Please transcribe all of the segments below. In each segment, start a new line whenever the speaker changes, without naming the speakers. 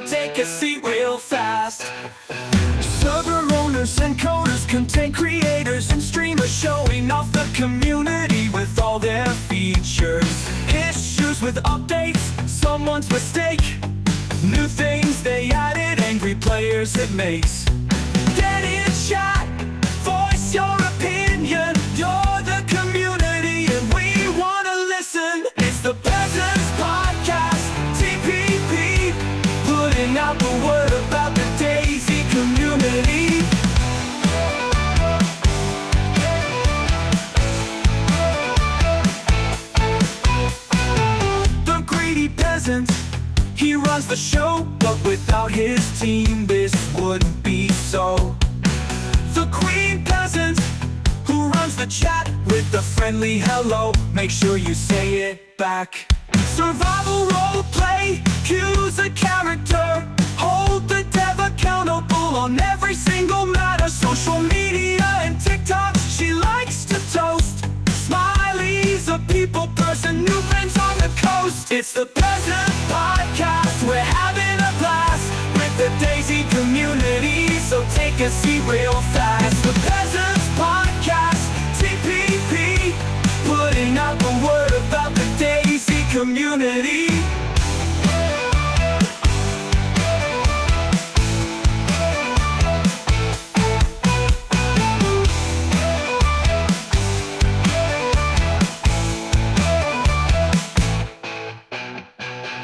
take a seat real fast. Server owners and coders, content creators and streamers, showing off the community with all their features. Issues with updates, someone's mistake, new things they added, angry players it makes. Get in chat, voice your opinion, you're the community and we wanna listen. It's the Peasants Podcast, TPP, putting out the word about the DayZ community. The greedy peasant, he runs the show, but without his team this wouldn't be so. The queen peasant, who runs the chat with the friendly hello, make sure you say it back. Survival role play, choose a character, hold the dev accountable on every single matter. Social media and TikTok, she likes to toast. Smiley's a people person, new friends on the coast. It's the Peasant Podcast, we're having a blast with the DayZ community, so take a seat real fast. It's the Peasants Podcast, TPP, putting out the word about the DayZ community.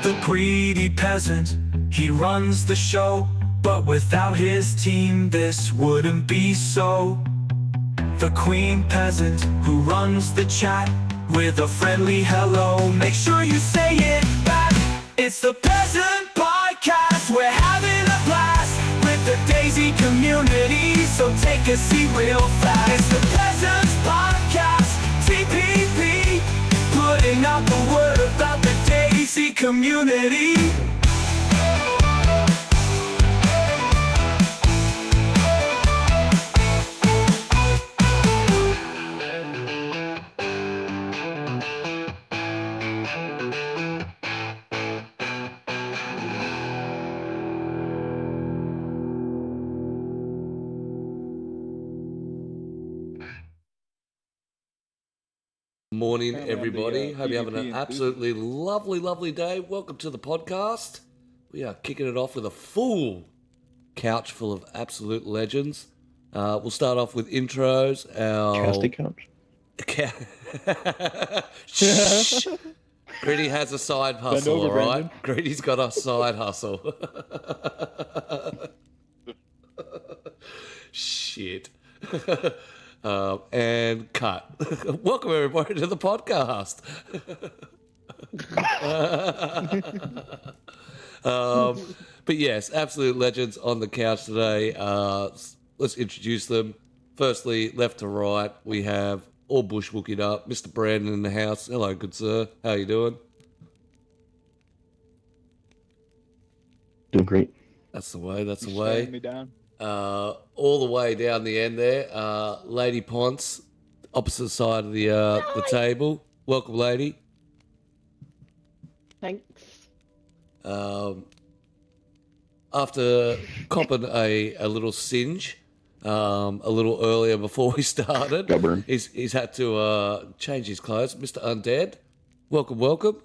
The greedy peasant, he runs the show, but without his team this wouldn't be so. The queen peasant, who runs the chat with a friendly hello, make sure you say it back. It's the Peasant Podcast, we're having a blast with the DayZ community, so take a seat real fast. It's the Peasants Podcast, TPP, putting out the word about the DayZ community.
Morning, everybody. Hope you're having an absolutely lovely day. Welcome to the podcast. We are kicking it off with a full couch full of absolute legends. We'll start off with intros.
Casty couch?
Shh. Greedy has a side hustle,
over,
all right?
Brandon.
Greedy's got a side hustle. Shit. And cut. Welcome everybody to the podcast. But yes, absolute legends on the couch today. Let's introduce them. Firstly, left to right, we have all bushwookied up, Mr. Brandon in the house. Hello, good sir. How you doing?
Doing great.
That's the way. That's the
Slowing
way.
me down.
All the way down the end there, Lady Ponce, opposite side of the table. Welcome, lady.
Thanks.
After copping a little singe a little earlier before we started,
Stubborn.
he's had to change his clothes. Mr. Undead, welcome.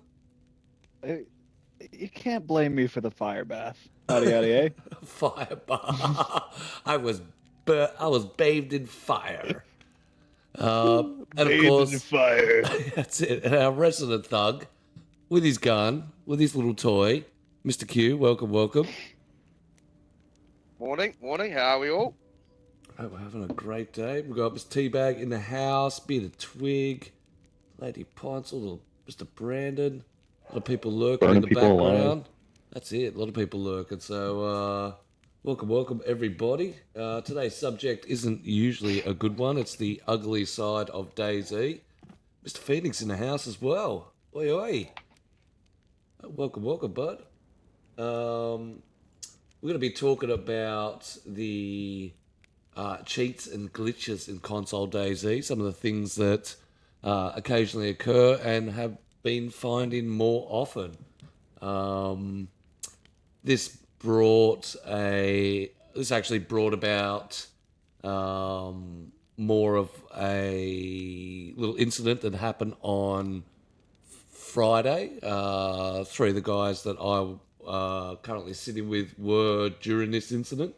You can't blame me for the fire bath. Howdy, eh?
Fire bar. I was bathed in fire. And of course,
fire.
that's it. And our resident thug, with his gun, with his little toy, Mr. Q. Welcome.
Morning. How are we all?
Oh, we're having a great day. We've got Mr. Teabag in the house, Bearded Twig, Lady Ponce, little Mr. Brandon. A lot of people lurking in the background.
Alive.
That's it. A lot of people lurking. So, welcome everybody. Today's subject isn't usually a good one. It's the ugly side of DayZ. Mr. Phoenix in the house as well. Oi. Welcome, bud. We're going to be talking about the cheats and glitches in console DayZ, some of the things that occasionally occur and have been finding more often. This actually brought about more of a little incident that happened on Friday. Three of the guys that I currently sitting with were during this incident.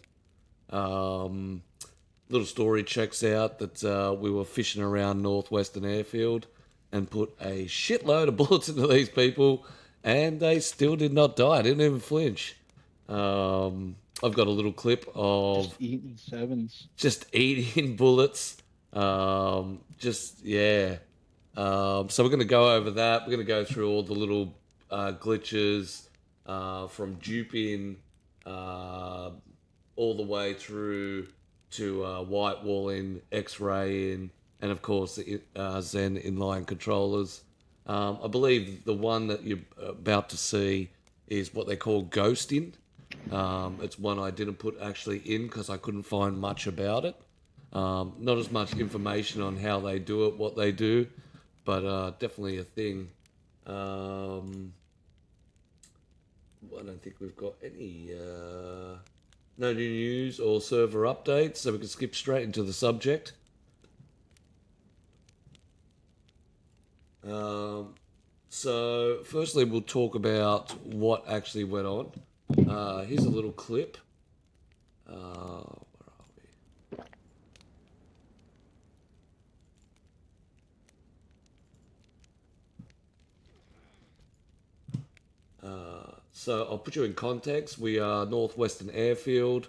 Little story checks out that we were fishing around Northwestern Airfield and put a shitload of bullets into these people, and they still did not die. Didn't even flinch. I've got a little clip of
Just eating sevens.
just eating bullets. So we're going to go over that. We're going to go through all the little glitches from duping all the way through to white walling, X-raying, and of course the Zen inline controllers. I believe the one that you're about to see is what they call ghosting. It's one I didn't put actually in because I couldn't find much about it. Not as much information on how they do it, what they do, but definitely a thing. I don't think we've got any no new news or server updates, so we can skip straight into the subject. So firstly, we'll talk about what actually went on. Here's a little clip. Where are we? So I'll put you in context. We are Northwestern Airfield.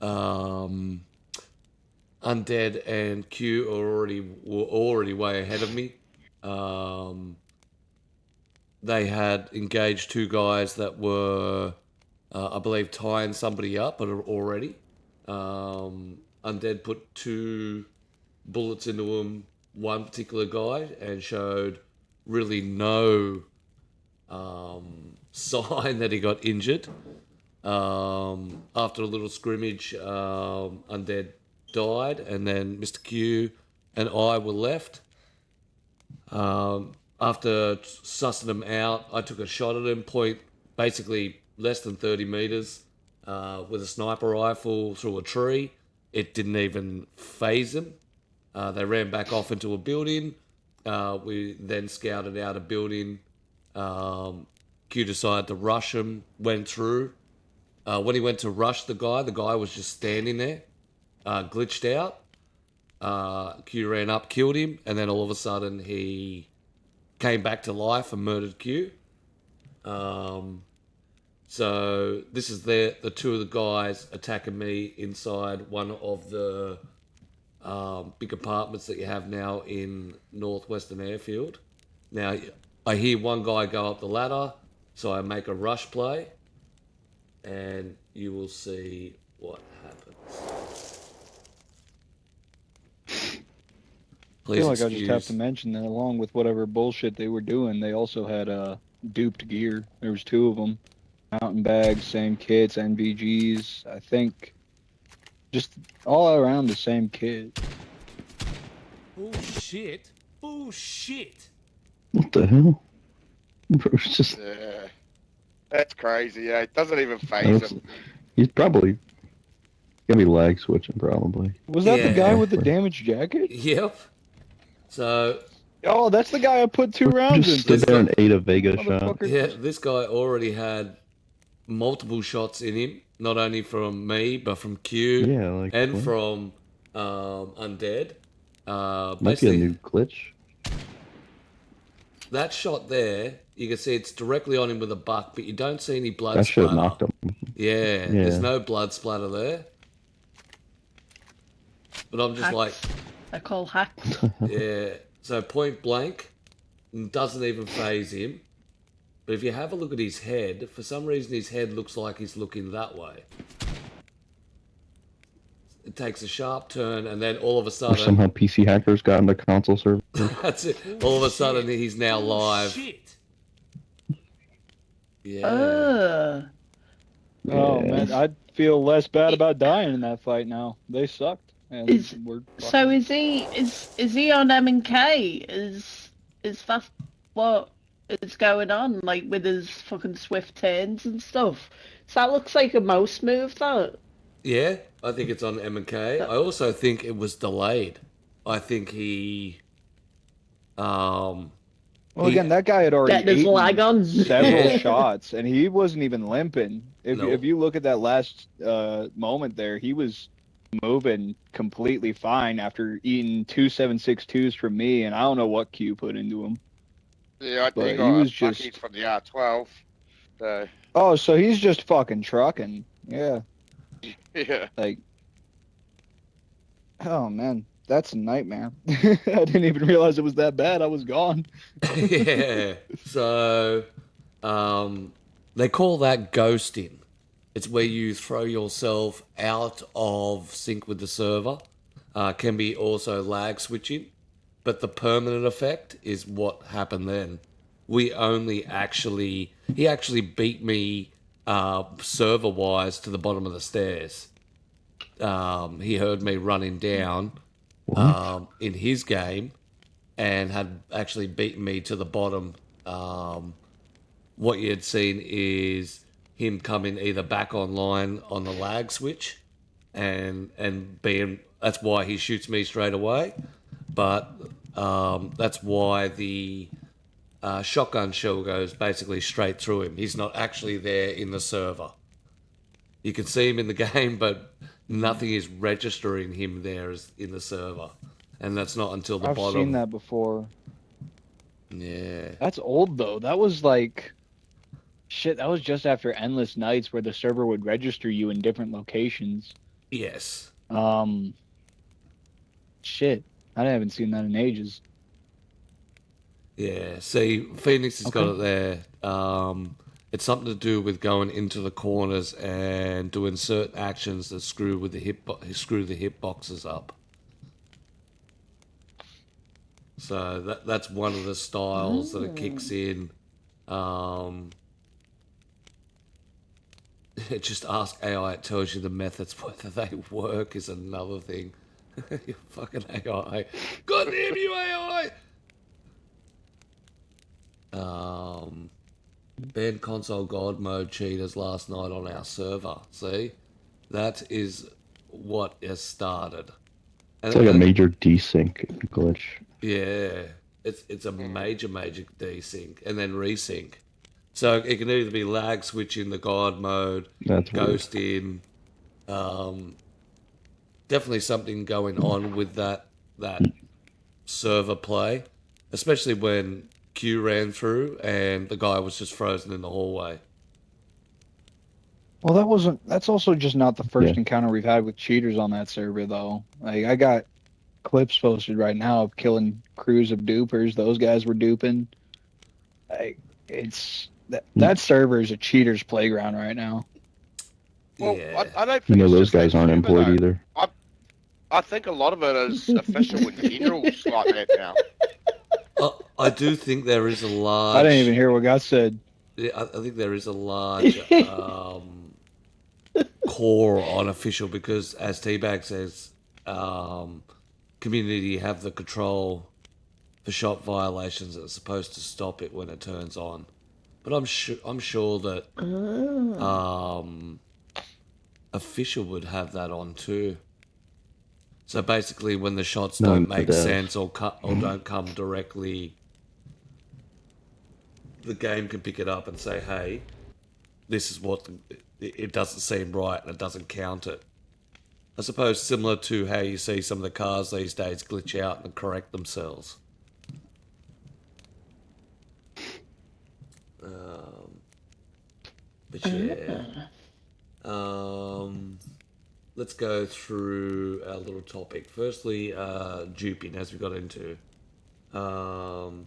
Undead and Q were already way ahead of me. They had engaged two guys that were, I believe, tying somebody up already. Undead put two bullets into him, one particular guy, and showed really no sign that he got injured. After a little scrimmage, Undead died, and then Mr. Q and I were left. After sussing him out, I took a shot at him, basically less than 30 meters, with a sniper rifle through a tree. It didn't even phase him. They ran back off into a building. We then scouted out a building. Q decided to rush him, went through. When he went to rush the guy was just standing there, glitched out. Q ran up, killed him, and then all of a sudden he came back to life and murdered Q. So this is the two of the guys attacking me inside one of the big apartments that you have now in Northwestern Airfield. Now, I hear one guy go up the ladder, so I make a rush play, and you will see what happens.
I feel like I just have to mention that along with whatever bullshit they were doing, they also had duped gear. There was two of them. Mountain bags, same kits, NVGs, I think. Just all around the same kit.
Bullshit. Bullshit.
What the hell? It's just
Yeah. That's crazy. Yeah, it doesn't even phase him.
he's probably gonna be lag switching probably.
Was that the guy
Yeah.
with the damaged jacket?
Yep. So,
Oh, that's the guy I put 2 rounds
Just stood
into.
there and ate a Vega shot.
Motherfucker.
yeah, this guy already had multiple shots in him, not only from me, but from Q
Yeah, like
and
what?
from Undead.
Might be a
Basically,
new glitch.
that shot there, you can see it's directly on him with a buck, but you don't see any blood
That should have
splatter.
knocked him.
Yeah, there's no blood splatter there. But I'm just like,
I call hacks.
yeah. So point blank, doesn't even phase him. But if you have a look at his head, for some reason his head looks like he's looking that way. It takes a sharp turn, and then all of a
Or
sudden,
somehow PC hackers got into console server.
that's it. All of a sudden he's now live.
Shit.
Yeah.
Oh
Yeah.
man, I'd feel less bad about dying in that fight now. They sucked. And we're
So
fucking-
is he on M and K? Is that what is going on, like with his fucking swift turns and stuff. So that looks like a mouse move, that.
Yeah, I think it's on M&K. I also think it was delayed. I think he, um,
Well, again, that guy had already
Getting his lag on.
several
Yeah.
shots, and he wasn't even limping. If
No.
you look at that last moment there, he was moving completely fine after eating 2.762s from me, and I don't know what Q put into him.
Yeah,
But
he
he
got
was
a bucket
just.
from the R12. So,
Oh, so he's just fucking trucking. Yeah,
yeah.
like. Oh man, that's a nightmare. I didn't even realize it was that bad. I was gone.
Yeah. So, they call that ghosting. It's where you throw yourself out of sync with the server. Can be also lag switching, but the permanent effect is what happened then. We only actually, he actually beat me server wise to the bottom of the stairs. He heard me running down in his game and had actually beaten me to the bottom. What you had seen is him coming either back online on the lag switch, and being that's why he shoots me straight away. But that's why the shotgun shell goes basically straight through him. He's not actually there in the server. You can see him in the game, but nothing is registering him there as in the server, and that's not until the
I've
bottom.
seen that before.
Yeah.
That's old though. That was like shit. That was just after Endless Nights, where the server would register you in different locations.
Yes.
Shit. I haven't seen that in ages.
Yeah. See, Phoenix has got it there. It's something to do with going into the corners and doing certain actions that screw the hitboxes up. So that's one of the styles that it kicks in. Just ask AI; it tells you the methods. Whether they work is another thing. You fucking AI! God damn you, AI! Banned console god mode cheaters last night on our server. See, that is what has started. And
It's like a major desync glitch.
yeah, it's a major desync and then resync. So it can either be lag switching the god mode,
That's weird.
ghosting. Definitely something going on with that server play, especially when Q ran through and the guy was just frozen in the hallway.
Well, that's also just not the first
Yeah.
encounter we've had with cheaters on that server, though. Like, I got clips posted right now of killing crews of dupers. Those guys were duping. Like, that server is a cheater's playground right now.
Well,
Yeah.
I don't
You
think
know
it's
those
just that
guys aren't
server,
employed
though.
either.
I think a lot of it is official in general like that now.
I do think there is a large.
I didn't even hear what got said.
Yeah, I think there is a large core on official because, as Teabag says, community have the control for shop violations that are supposed to stop it when it turns on. But I'm sure that official would have that on too. So basically, when the shots
No,
don't
it
make
does.
sense or don't come directly, the game can pick it up and say, "Hey, this is what it doesn't seem right and it doesn't count it." I suppose similar to how you see some of the cars these days glitch out and correct themselves. But yeah. Let's go through our little topic. Firstly, duping, as we got into. DayZ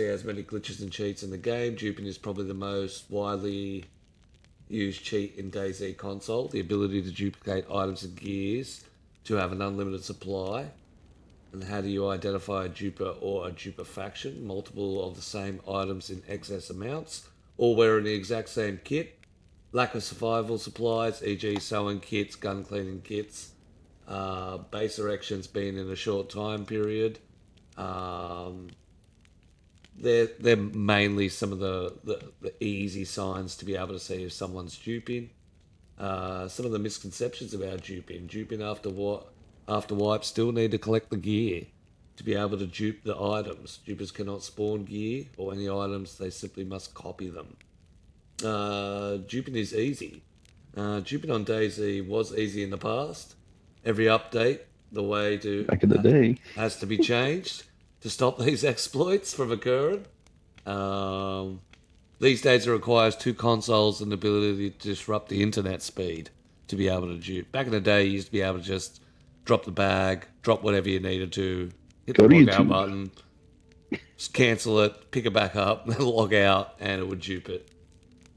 has many glitches and cheats in the game. Duping is probably the most widely used cheat in DayZ console. The ability to duplicate items and gears to have an unlimited supply. And how do you identify a duper or a duper faction? Multiple of the same items in excess amounts, all wearing the exact same kit. Lack of survival supplies, e.g. sewing kits, gun cleaning kits. Base erections being in a short time period. they're mainly some of the easy signs to be able to see if someone's duping. Some of the misconceptions about duping. Duping after wipe still need to collect the gear to be able to dupe the items. Dupers cannot spawn gear or any items, they simply must copy them. Duping is easy. Duping on DayZ was easy in the past. Every update, the way to
Back in the day.
has to be changed to stop these exploits from occurring. These days it requires 2 consoles and the ability to disrupt the internet speed to be able to dupe. Back in the day, you used to be able to just drop the bag, drop whatever you needed to, hit
Go
the
to
log out
YouTube.
button, just cancel it, pick it back up, then log out, and it would dupe it.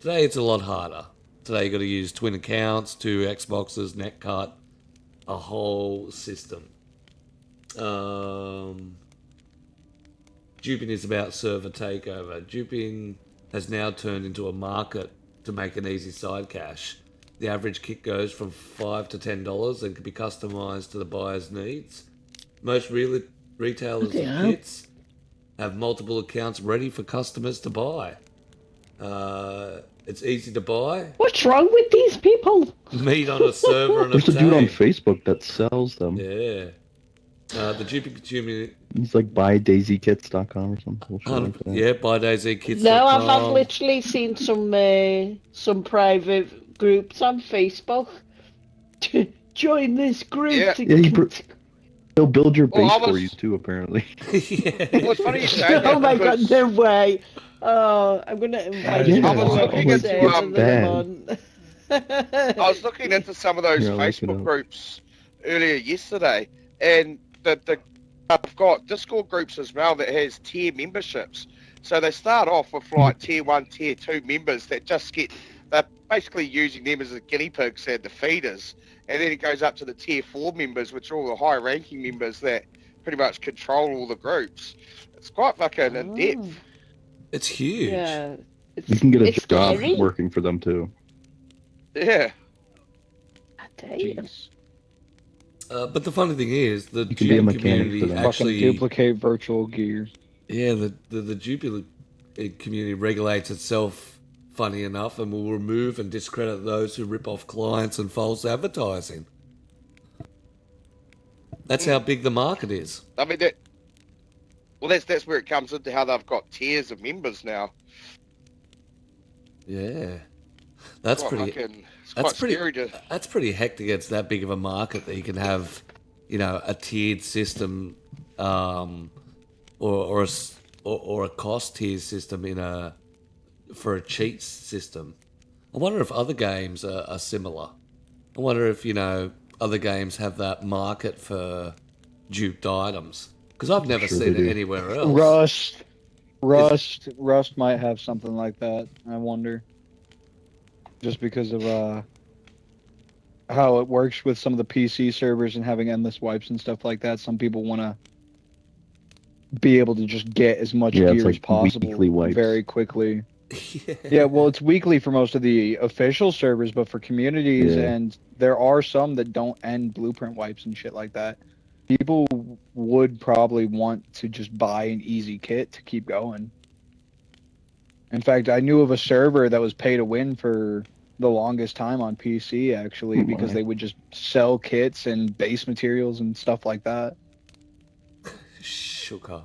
Today it's a lot harder. Today you got to use twin accounts, 2 Xboxes, netcut, a whole system. Duping is about server takeover. Duping has now turned into a market to make an easy side cash. The average kit goes from $5 to $10 and can be customized to the buyer's needs. Most retailers of kits have multiple accounts ready for customers to buy. It's easy to buy.
What's wrong with these people?
Meet on a server and
There's a dude on
obtain.
Facebook that sells them.
Yeah. The duping community.
He's like buydayzkits.com or something. Bullshit like that.
Yeah, buy DayZkids.
No, I've literally seen some private groups on Facebook. Join this group.
Yeah.
Yeah, he'll build your base
Well, I
for
was-
you too, apparently.
Yeah.
Well, it's funny you say that.
Oh my god,
because
no way. Oh, I'm gonna invite
Yeah,
you
I
to
was
one
looking
and
into,
say
um,
to them on.
I was looking into some of those
Yeah, I'll look it
Facebook
up.
groups earlier yesterday, and I've got Discord groups as well that has tier memberships. So they start off with like tier 1, tier 2 members that just they're basically using them as the guinea pigs and the feeders. And then it goes up to the tier 4 members, which are all the high ranking members that pretty much control all the groups. It's quite fucking in depth.
It's huge.
Yeah.
You can get a
it's
job
scary.
working for them too.
Yeah.
Damn.
Jeez.
But the funny thing is, the
You can be a
duping
mechanic
community
for them.
actually,
Fucking duplicate virtual gear.
yeah, the duping community regulates itself, funny enough, and will remove and discredit those who rip off clients and false advertising. That's how big the market is.
I mean, that's where it comes into how they've got tiers of members now.
Yeah, that's
Quite
pretty.
fucking- it's
That's
quite
pretty.
scary to.
That's pretty hectic. It's that big of a market that you can have, a tiered system, or a cost tier system for a cheat system. I wonder if other games are similar. I wonder if other games have that market for duped items, because I've never
Sure
seen
they
it
do.
anywhere else.
Rust might have something like that. I wonder, just because of how it works with some of the PC servers and having endless wipes and stuff like that. Some people want to be able to just get as much
Yeah, it's
gear as
like
possible
weekly wipes.
very quickly.
Yeah.
Yeah, well, it's weekly for most of the official servers, but for communities,
Yeah.
and there are some that don't end blueprint wipes and shit like that. People would probably want to just buy an easy kit to keep going. In fact, I knew of a server that was pay to win for the longest time on PC, actually,
Oh
because
my.
they would just sell kits and base materials and stuff like that.
Sugar.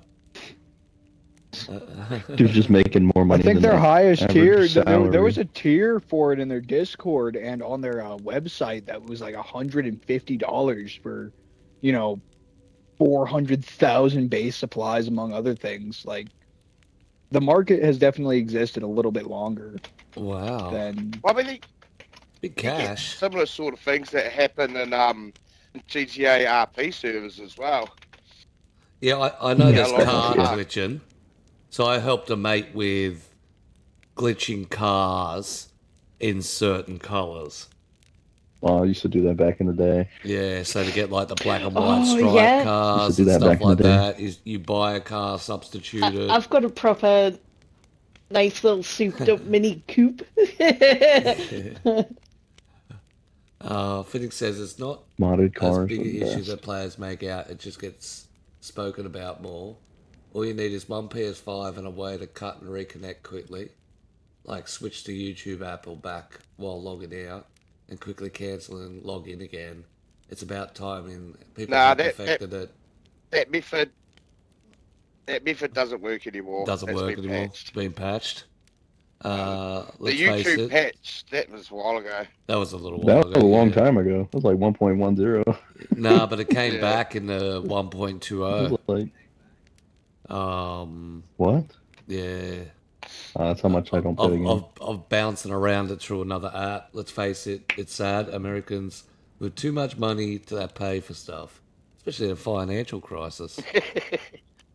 They're just making more money.
I think
than
their
their
highest tier,
average
there
salary.
was a tier for it in their Discord and on their website that was like $150 for, 400,000 base supplies, among other things. Like, the market has definitely existed a little bit longer
Wow.
than.
I mean,
Big
you get
cash.
similar sort of things that happen in GTA RP servers as well.
Yeah, I know
Yeah,
there's
like-
car
Yeah.
glitching. So I helped a mate with glitching cars in certain colours.
Oh, I used to do that back in the day.
Yeah, so to get like the black and white
Oh,
stripe
yeah.
cars
Used to do
and
that
stuff
back in the
like
day.
that, is you buy a car, substitute it.
I've got a proper nice little souped up mini coupe.
Phoenix says it's not
Modded
as
cars.
big
are
an
the
issue
best.
that players make out, it just gets spoken about more. All you need is one PS5 and a way to cut and reconnect quickly. Like switch to YouTube app or back while logging out and quickly cancel and log in again. It's about time and people have perfected it.
That method doesn't work anymore.
Doesn't work anymore.
Patched.
It's been patched.
The
Let's face
YouTube
it.
patch, that was a while ago.
That was a little while ago.
That was a long time ago. That was like 1.10.
Nah, but it came back in the 1.20.
Like,
Um,
what?
yeah.
That's how much I don't play the game.
Of bouncing around it through another app. Let's face it, it's sad. Americans with too much money to pay for stuff, especially in a financial crisis.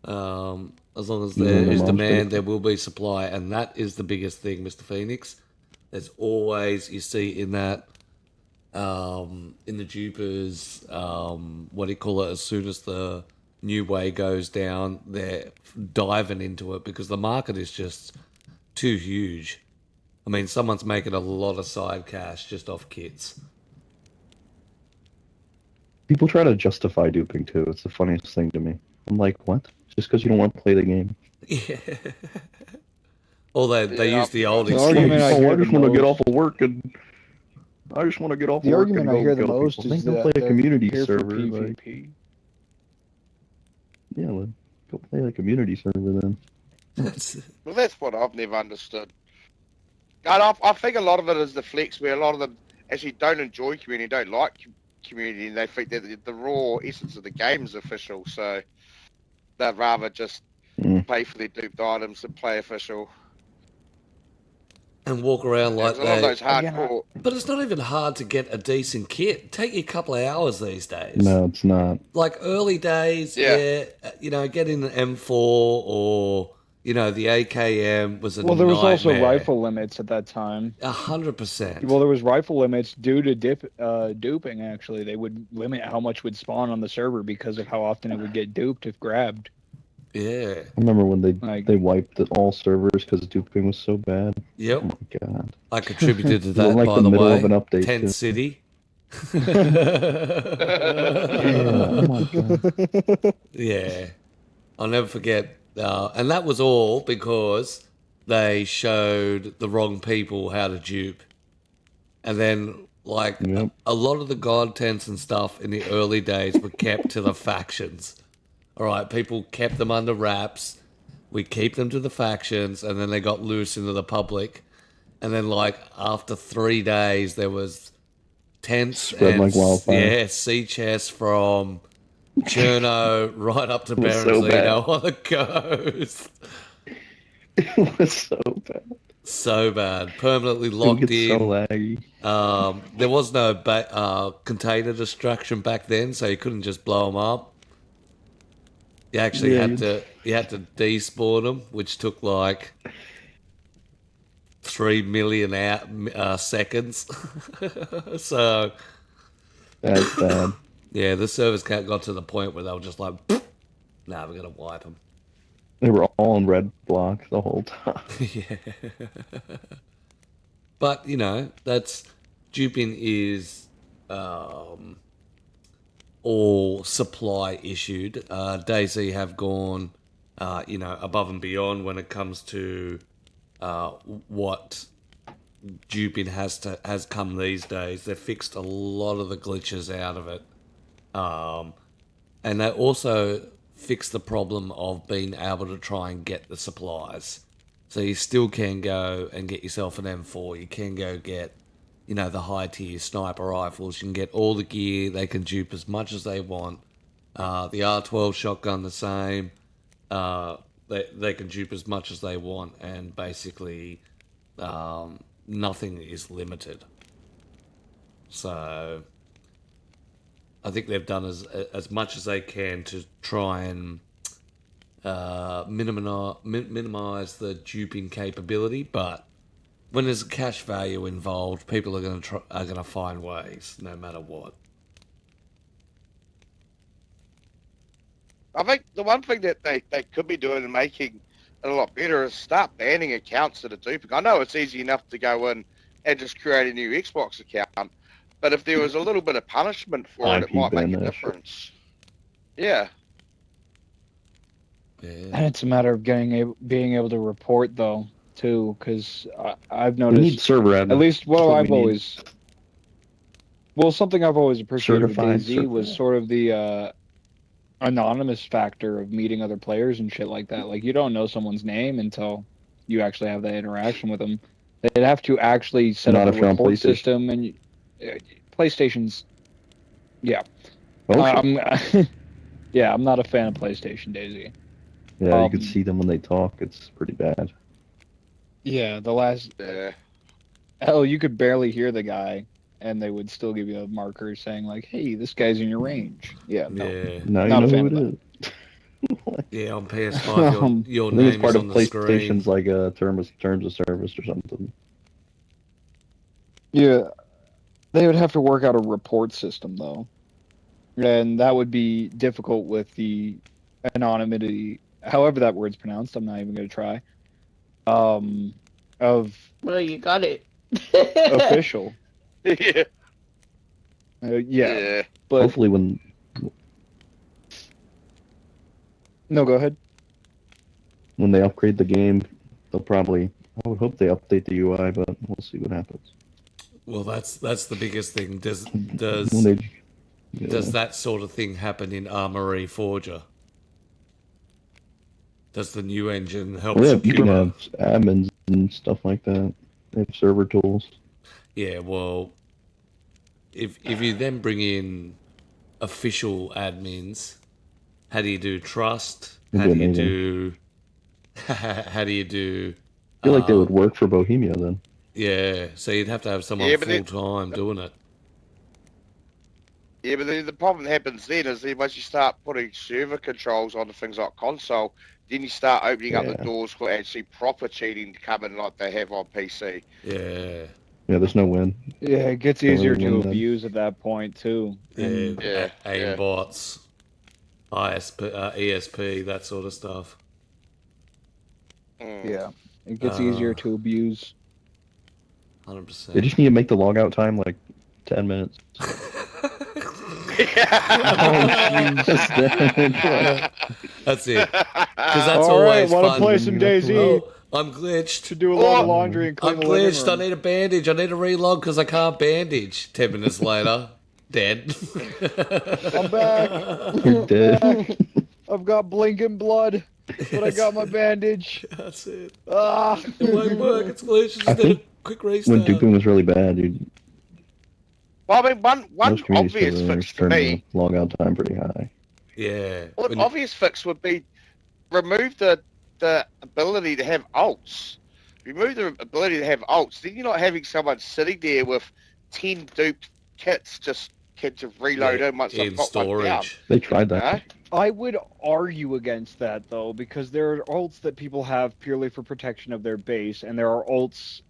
As long as there is demand, there will be supply, and that is the biggest thing, Mr. Phoenix. There's always, you see in that, in the dupers, what do you call it? As soon as the new way goes down, they're diving into it because the market is just too huge. I mean, someone's making a lot of side cash just off kits.
People try to justify duping too. It's the funniest thing to me. I'm like, what? Just because you don't want to play the game?
Yeah. Or they use the old
The
excuse.
argument I
I
hear
just
the
want to get
most-
off of work and I just want to get off
The
of work
argument
and
I
go
hear the
kill
most
people.
is
Then go
that
play a community
they're here for
server. Like,
PvP.
yeah, well, go play a community server then.
Well, that's what I've never understood. And I think a lot of it is the flex, where a lot of them actually don't enjoy community, don't like community, and they think that the raw essence of the game is official, so they'd rather just pay for their duped items and play official.
And walk around like
There's a lot of those
that.
hardcore.
But it's not even hard to get a decent kit. Take you a couple of hours these days.
No, it's not.
Like early days,
Yeah.
you know, getting an M4 or, you know, the AKM was a
Well, there was also
nightmare.
rifle limits at that time.
100%.
Well, there was rifle limits due to duping, actually. They would limit how much would spawn on the server because of how often it would get duped if grabbed.
Yeah.
I remember when
Like-
they wiped all servers because duping was so bad.
Yep.
Oh my god.
I contributed to
It
that,
was like
by
the
the
middle
way.
of an update,
Tent
too.
City.
Oh my god.
Yeah. I'll never forget. And that was all because they showed the wrong people how to dupe. And then, like,
Yep.
a lot of the god tents and stuff in the early days were kept to the factions. All right, people kept them under wraps. We keep them to the factions, and then they got loose into the public. And then, like, after 3 days, there was tents
Spread
and
like wildfire.
yeah, sea chests from Cherno right up to
It was so bad.
Berenzino on the coast.
It was so bad.
So bad, permanently
It
locked
gets
in.
so laggy.
There was no container destruction back then, so you couldn't just blow them up. You actually
Yeah,
had to despawn them, which took like 3 million seconds. So
That's bad.
yeah, the servers got to the point where they were just like, "Nah, we're gonna wipe them."
They were all in red block the whole time.
Yeah. But, you know, duping is all supply issued. DayZ have gone, you know, above and beyond when it comes to what duping has come these days. They've fixed a lot of the glitches out of it. And they also fixed the problem of being able to try and get the supplies. So you still can go and get yourself an M4. You can go get, you know, the high tier sniper rifles. You can get all the gear. They can dupe as much as they want. The R12 shotgun the same. They can dupe as much as they want, and basically nothing is limited. So I think they've done as much as they can to try and minimize the duping capability, but when there's cash value involved, people are going to find ways, no matter what.
I think the one thing that they could be doing and making it a lot better is start banning accounts that are duping. I know it's easy enough to go in and just create a new Xbox account, but if there was a little bit of punishment for it, it
IP
might make
ban
a
that shit.
difference. Yeah.
And it's a matter of being able to report though too, because I've
We need
noticed
server admin.
at least what
That's what
I've
we need.
always something I've always appreciated with
Certified
DayZ was
server.
sort of the anonymous factor of meeting other players and shit like that. Like you don't know someone's name until you actually have that interaction with them. They'd have to actually set
Not
up
if
a
you're on
report
PlayStation.
system, and PlayStation's yeah.
Oh shit.
I'm not a fan of PlayStation DayZ.
Yeah, you can see them when they talk. It's pretty bad.
Yeah, the last hell, you could barely hear the guy, and they would still give you a marker saying like, "Hey, this guy's in your range." Yeah, no,
Yeah.
Now
not
you
a
know
fan
who
of
it
that.
is.
Yeah, on PS5, your
I think
name
it's part
is
of
on the screen.
PlayStation's like terms of service or something.
Yeah, they would have to work out a report system though, and that would be difficult with the anonymity. However that word's pronounced, I'm not even going to try. Of
Well, you got it.
official.
Yeah.
Yeah, but
Hopefully when
no, go ahead.
they upgrade the game, they'll probably. I would hope they update the UI, but we'll see what happens.
Well, that's the biggest thing. Does
When they, yeah.
does that sort of thing happen in Armory Forger? Does the new engine help
Well, yeah, you can
secure?
have admins and stuff like that. They have server tools.
Yeah, well, if you then bring in official admins, how do you do trust? How
It'd
do
be
you
amazing.
do? How do you do?
I feel like they would work for Bohemia then.
Yeah, so you'd have to have someone
Yeah, but
full time doing it.
Yeah, but the problem that happens then is then once you start putting server controls onto things like console, then you start opening up the
Yeah.
doors for actually proper cheating to come in like they have on PC.
Yeah,
Yeah, there's no win.
Yeah, it gets
Don't
easier
really
to
win then.
abuse at that point too.
yeah,
And
Yeah,
aimbots, ISP, ESP, that sort of stuff.
Mm.
yeah, it gets easier to abuse.
100%.
They just need to make the logout time like 10 minutes.
That's it. Because that's
All right,
always
wanna
fun.
play some DayZ?
Oh, I'm glitched.
To do a lot of laundry and clean
I'm
the living
glitched. I
room.
need a bandage. I need to relog because I can't bandage. 10 minutes later, dead.
I'm back.
You're dead.
I've got blinking blood, but I got my bandage.
That's it.
Ah.
It won't work. It's glitched. Just
I
did a
think
quick restart.
When Duping was really bad, dude,
Well, I mean, one
most community
obvious
servers
fix to
turned
me,
the logout time pretty high.
Yeah.
well, an
When-
obvious fix would be remove the ability to have alts. Remove the ability to have alts. Then you're not having someone sitting there with 10 duped kits just to reload
yeah,
in once they've
in
got one down.
storage.
They tried that.
Huh?
I would argue against that though, because there are ults that people have purely for protection of their base, and there are ults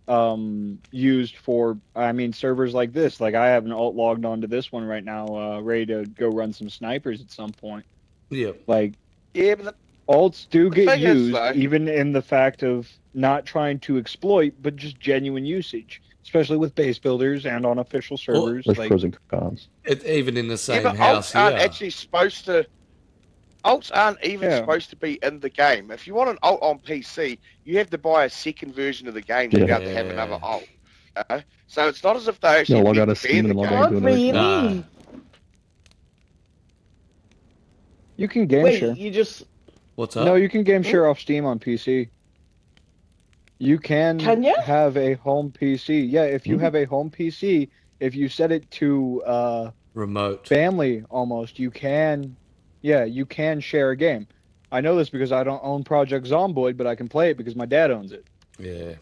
used for, I mean, servers like this. Like I have an ult logged onto this one right now, ready to go run some snipers at some point.
Yep.
Like
Yeah, but
ults do get
thing is,
used,
though-
even in the fact of not trying to exploit, but just genuine usage, especially with base builders and on official servers.
There's
like,
pros and cons.
Even in the same
but
house
alts aren't
here.
actually supposed to. Alts aren't even
Yeah.
supposed to be in the game. If you want an alt on PC, you have to buy a second version of the game to be able to have
Yeah.
another alt. So it's not as if they actually
Yeah, log
meant
out of
to be in
Steam
the
and log
game.
out
Not
to another.
really.
Nah.
you can game
Wait,
share.
you just
What's up?
No, you can game share off Steam on PC. You can
ya?
have a home PC. Yeah, if you have a home PC, if you set it to
Remote.
family almost, you can share a game. I know this because I don't own Project Zomboid, but I can play it because my dad owns it.
Yeah.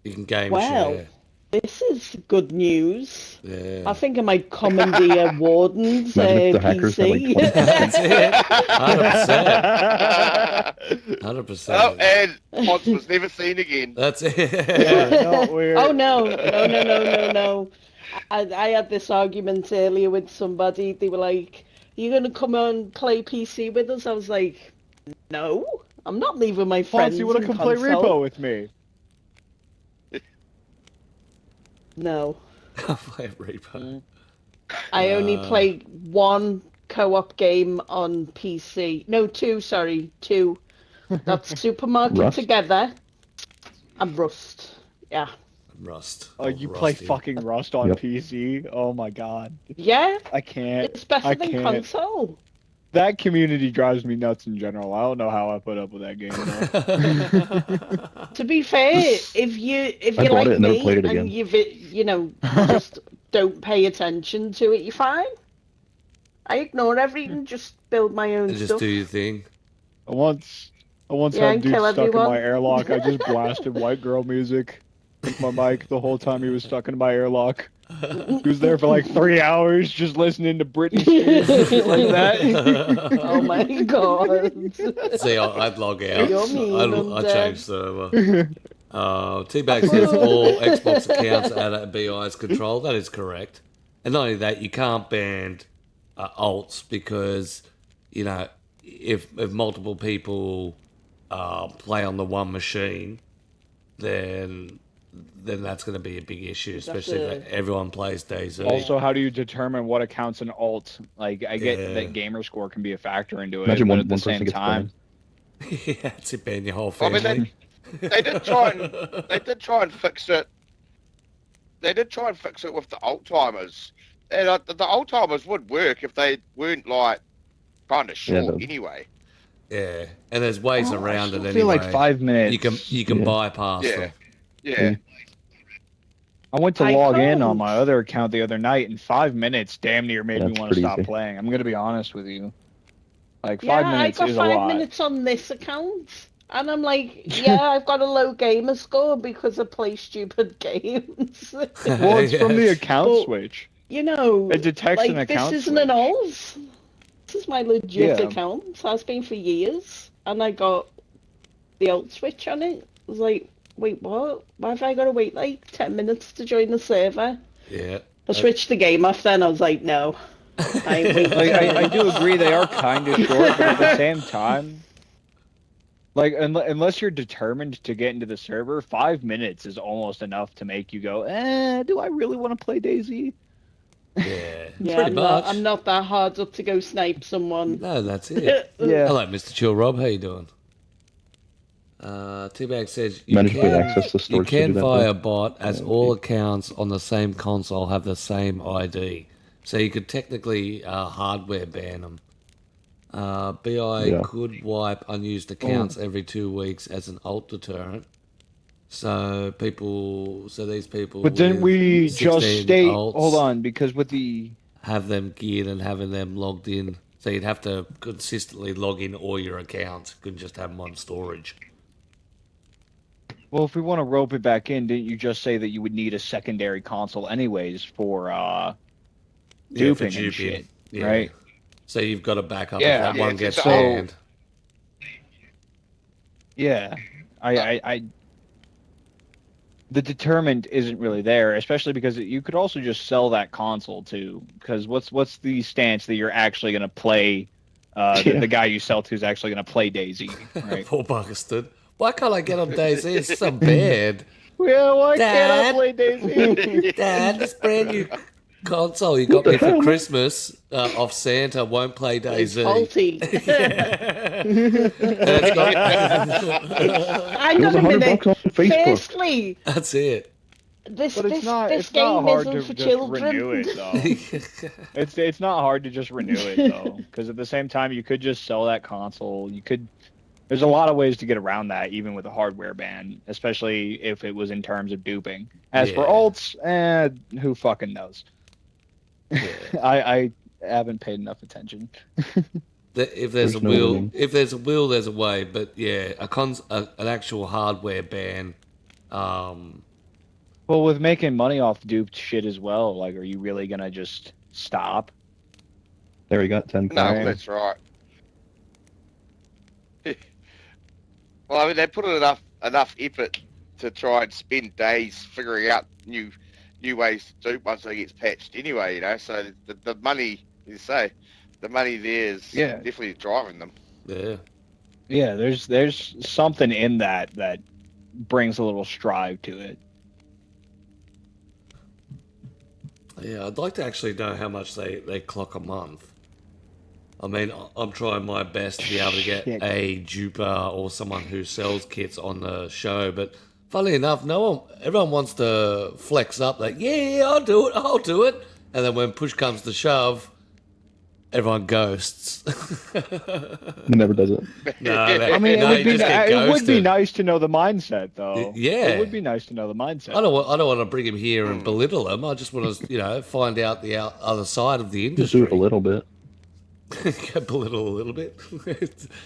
You can game
Wow.
share.
this is good news.
Yeah.
I think I might commandeer Warden's
Imagine if the hackers had, like,
PC.
20
That's it. 100%.
Oh, and Potts was never seen again.
That's it.
No, we're...
Oh no. I had this argument earlier with somebody. They were like, "Are you gonna come on play PC with us?" I was like, "No, I'm not leaving my friends."
Fonz, you want to
in
come play
console."
Repo with me?
No,
Play Reaper.
I only played one co-op game on PC. No, two. Sorry, two. Got Supermarket
Rust?
Together and Rust. Yeah.
Rust.
Oh, you play
Rusty.
fucking Rust on
Yep.
PC? Oh my god.
Yeah,
I can't.
it's better
I
than
can't.
console.
That community drives me nuts in general. I don't know how I put up with that game though.
To be fair, if you
I bought
like
it and never
me
played it
and
again.
you just don't pay attention to it, you're fine. I ignore everything, just build my own
And just
stuff.
do your thing.
I once
Yeah,
had
and
dude
kill
stuck in my
everyone.
airlock. I just blasted white girl music with my mic the whole time he was stuck in my airlock. He was there for like 3 hours just listening to Britney Spears and shit like that.
Oh my god.
See, I'd log out.
You're mean,
I'd
Undead.
change server. Teabag says all Xbox accounts are at BI's control. That is correct. And not only that, you can't ban alts because, you know, if multiple people play on the one machine, then that's going to be a big issue, especially if everyone plays DayZ.
Also, how do you determine what accounts an alt? Like, I get
Yeah.
that gamer score can be a factor into it,
Imagine
but
one
at the
person
same
gets
time,
banned.
Yeah, to ban your whole
I mean,
family.
they did try and fix it. They did try and fix it with the old timers, and the old timers would work if they weren't like kind of short anyway.
Yeah, and there's ways around it anyway.
I feel like 5 minutes.
You can bypass them.
Yeah.
I went to log in on my other account the other night, and 5 minutes damn near made me
That's
want to
pretty
stop
easy.
playing. I'm gonna be honest with you. Like
Yeah,
5 minutes
I got
is a
5
lot.
minutes on this account. And I'm like, yeah, I've got a low gamer score because I play stupid games.
Well, it's from the account
But,
switch.
You know,
It detects an
like,
account
this isn't an
switch.
alt. This is my legit
Yeah.
account. Has been for years. And I got the alt switch on it. I was like, wait, what? Why have I got to wait like 10 minutes to join the server?
Yeah.
I switched the game off then. I was like, no. I ain't waiting.
Like I do agree they are kind of short, but at the same time, like unless you're determined to get into the server, 5 minutes is almost enough to make you go, do I really want to play DayZ?
Yeah,
Yeah,
pretty much.
I'm not that hard up to go snipe someone.
No, that's it.
Yeah.
Hello, Mr. Chill Rob. How you doing? Teabag says
Managed to get access to
you
storage to
can
do that,
via
though.
a bot as all accounts on the same console have the same ID. So you could technically hardware ban them. BI could wipe unused accounts every 2 weeks as an alt deterrent. So these people.
But didn't we just
16
state?
alts
Hold on, because with the
have them geared and having them logged in. So you'd have to consistently log in all your accounts. Couldn't just have them on storage.
well, if we want to rope it back in, didn't you just say that you would need a secondary console anyways for duping and
duping.
shit,
Yeah.
right?
So you've got to back up
Yeah.
if that one gets
So-
banned.
Yeah, I the determined isn't really there, especially because you could also just sell that console too. Because what's the stance that you're actually going to play? The guy you sell to is actually going to play DayZ, right?
Poor bastard. Why can't I get on DayZ? It's so bad.
Well, why can't I
Dad?
play DayZ?
Dad, this brand new console you got me for Christmas off Santa won't play DayZ.
Faulty.
And it's got-
Hang
It was
on a
$100
minute.
on Facebook.
Firstly,
That's it.
this
But it's not
game
hard
isn't
to
for
just
children.
renew it though. It's not hard to just renew it though, because at the same time you could just sell that console. There's a lot of ways to get around that, even with a hardware ban, especially if it was in terms of duping. As for
Yeah.
alts, who fucking knows?
Yeah.
I haven't paid enough attention.
If there's
There's
a
no
will,
winning.
if there's a will, there's a way. But yeah, an actual hardware ban.
Well, with making money off duped shit as well, like, are you really gonna just stop?
There, you got 10.
No,
Right.
that's right. Well, I mean, they put in enough effort to try and spend days figuring out new ways to dupe once they get patched anyway, you know. So the money, you say, the money there is definitely driving them.
Yeah.
Yeah, there's something in that brings a little strive to it.
Yeah, I'd like to actually know how much they clock a month. I mean, I'm trying my best to be able to get
Shit.
a duper or someone who sells kits on the show, but funnily enough, everyone wants to flex up like, yeah, I'll do it. And then when push comes to shove, everyone ghosts.
It never does it.
No,
I mean,
no,
it
you just get
would be
ghosted.
nice to know the mindset, though.
Yeah.
It would be nice to know the mindset.
I don't want to bring him here and belittle him. I just want to, find out the other side of the
Just do
industry.
it a little bit.
Belittle a little bit.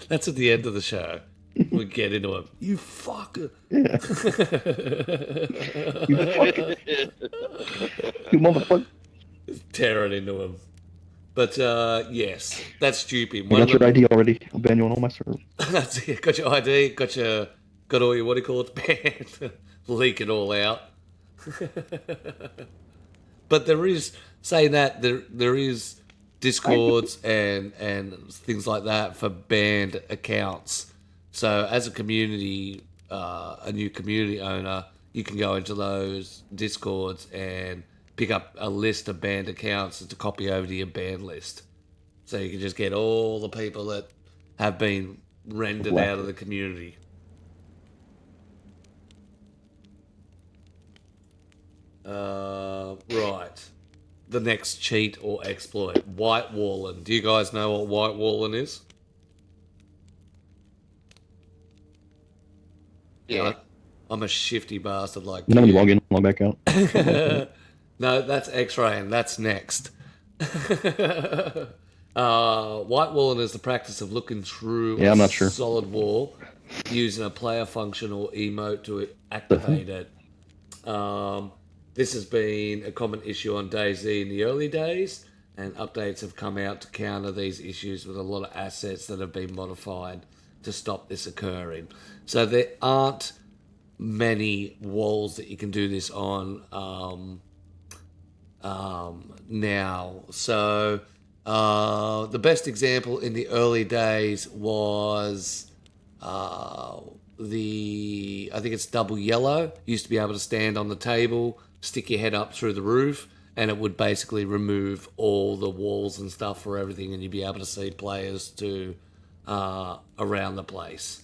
That's at the end of the show. We get into him. You fucker.
Yeah. You fucker. You motherfucker.
Tear it into him. But yes, that's stupid.
I got your ID already. I'll ban you on all my servers.
That's it. Got your ID. Got all your, what do you call it? Banned. Leak it all out. But there is, saying that, there is Discords and things like that for banned accounts. So as a community, a new community owner, you can go into those Discords and pick up a list of banned accounts to copy over to your ban list. So you can just get all the people that have been rendered out of the community. Right. The next cheat or exploit, whitewalling. Do you guys know what whitewalling is?
Yeah.
I'm a shifty bastard like
You know when you log in, log back out.
No, that's X-raying. That's next. Whitewalling is the practice of looking through
Yeah, I'm not sure.
solid wall using a player function or emote to activate it. This has been a common issue on DayZ in the early days, and updates have come out to counter these issues with a lot of assets that have been modified to stop this occurring. So there aren't many walls that you can do this on now. So the best example in the early days was I think it's double yellow. You used to be able to stand on the table, stick your head up through the roof, and it would basically remove all the walls and stuff for everything, and you'd be able to see players to around the place.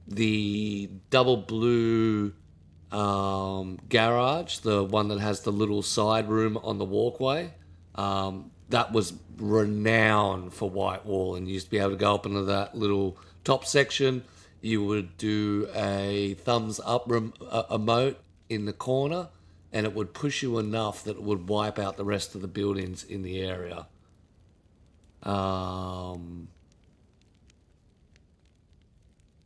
The double blue garage, the one that has the little side room on the walkway, that was renowned for white wall, and you used to be able to go up into that little top section. You would do a thumbs up emote in the corner, and it would push you enough that it would wipe out the rest of the buildings in the area.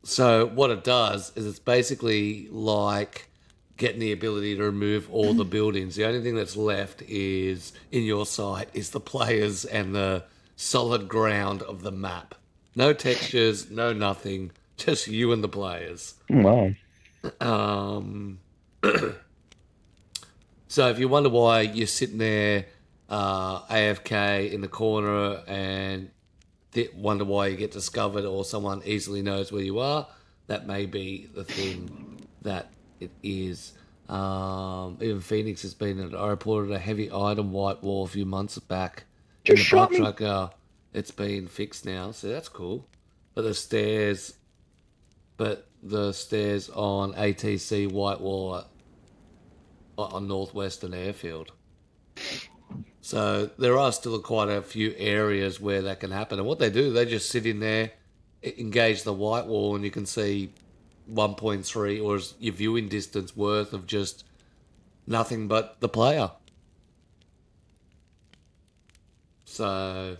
So what it does is it's basically like getting the ability to remove all the buildings. The only thing that's left is in your sight is the players and the solid ground of the map. No textures, no nothing, just you and the players.
Wow.
So if you wonder why you're sitting there AFK in the corner and wonder why you get discovered or someone easily knows where you are, that may be the thing that it is. Even Phoenix has been. I reported a heavy item white wall a few months back.
Just
in the
shot
pub
me.
truck. It's been fixed now, so that's cool. But the stairs on ATC white wall on Northwestern Airfield. So there are still quite a few areas where that can happen. And what they do, they just sit in there, engage the white wall, and you can see 1.3 or your viewing distance worth of just nothing but the player. So